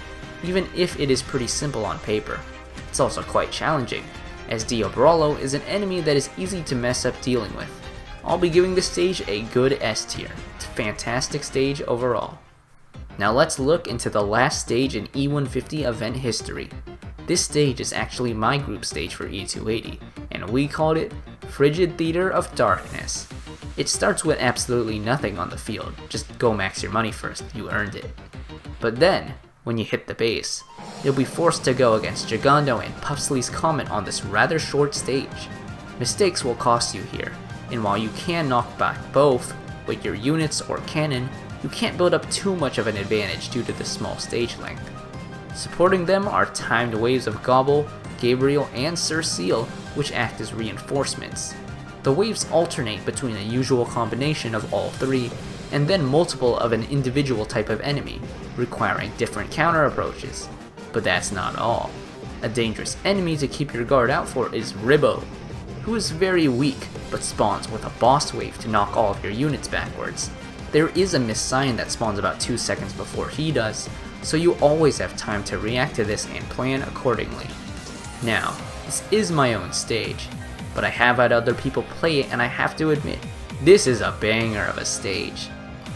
S1: even if it is pretty simple on paper. It's also quite challenging, as Diabralo is an enemy that is easy to mess up dealing with. I'll be giving this stage a good S tier. It's a fantastic stage overall. Now let's look into the last stage in E150 event history. This stage is actually my group stage for E280, and we called it Frigid Theater of Darkness. It starts with absolutely nothing on the field, just go max your money first, you earned it. But then, when you hit the base, you'll be forced to go against Gigando and Puffsley's Comet on this rather short stage. Mistakes will cost you here, and while you can knock back both with your units or cannon, you can't build up too much of an advantage due to the small stage length. Supporting them are timed waves of Gobble, Gabriel, and Sir Seal, which act as reinforcements. The waves alternate between a usual combination of all three, and then multiple of an individual type of enemy, requiring different counter approaches. But that's not all. A dangerous enemy to keep your guard out for is Ribbo, who is very weak, but spawns with a boss wave to knock all of your units backwards. There is a missed sign that spawns about 2 seconds before he does, so you always have time to react to this and plan accordingly. Now, this is my own stage, but I have had other people play it, and I have to admit, this is a banger of a stage.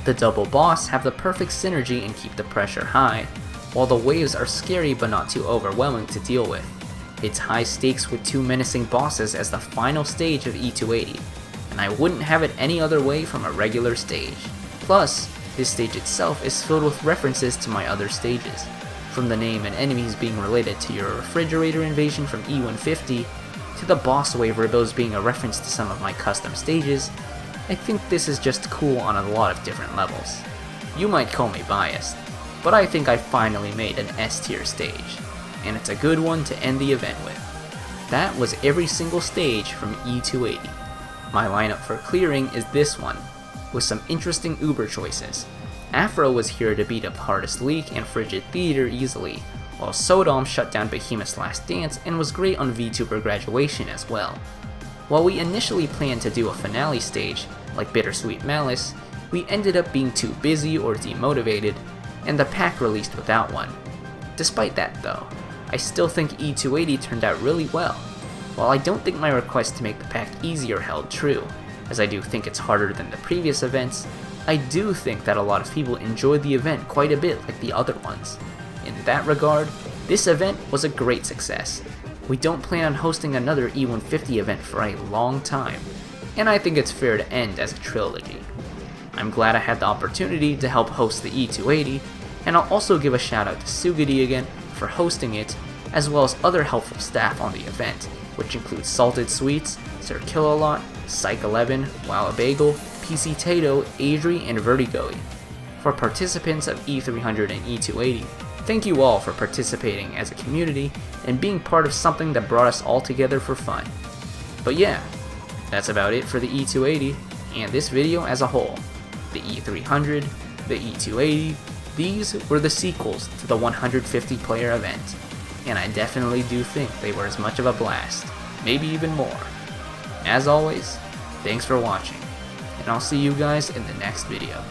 S1: The double boss have the perfect synergy and keep the pressure high, while the waves are scary but not too overwhelming to deal with. It's high stakes with 2 menacing bosses as the final stage of E280, and I wouldn't have it any other way from a regular stage. Plus, this stage itself is filled with references to my other stages, from the name and enemies being related to your refrigerator invasion from E150, to the boss wave Ribos being a reference to some of my custom stages. I think this is just cool on a lot of different levels. You might call me biased, but I think I finally made an S tier stage, and it's a good one to end the event with. That was every single stage from E280. My lineup for clearing is this one, with some interesting Uber choices. Afro was here to beat up Hardest Leak and Frigid Theater easily, while Sodom shut down Behemoth's Last Dance and was great on VTuber Graduation as well. While we initially planned to do a finale stage, like Bittersweet Malice, we ended up being too busy or demotivated, and the pack released without one. Despite that though, I still think E280 turned out really well. While I don't think my request to make the pack easier held true, as I do think it's harder than the previous events, I do think that a lot of people enjoyed the event quite a bit like the other ones. In that regard, this event was a great success. We don't plan on hosting another E150 event for a long time, and I think it's fair to end as a trilogy. I'm glad I had the opportunity to help host the E280, and I'll also give a shout out to Sugidi again for hosting it, as well as other helpful staff on the event, which includes Salted Sweets, Sir Killalot, Psych11, Wowabagel, PC Tato, Adri, and Vertigoy. For participants of E300 and E280, thank you all for participating as a community and being part of something that brought us all together for fun. But yeah, that's about it for the E280 and this video as a whole. The E300, the E280, these were the sequels to the 150 player event, and I definitely do think they were as much of a blast, maybe even more. As always, thanks for watching, and I'll see you guys in the next video.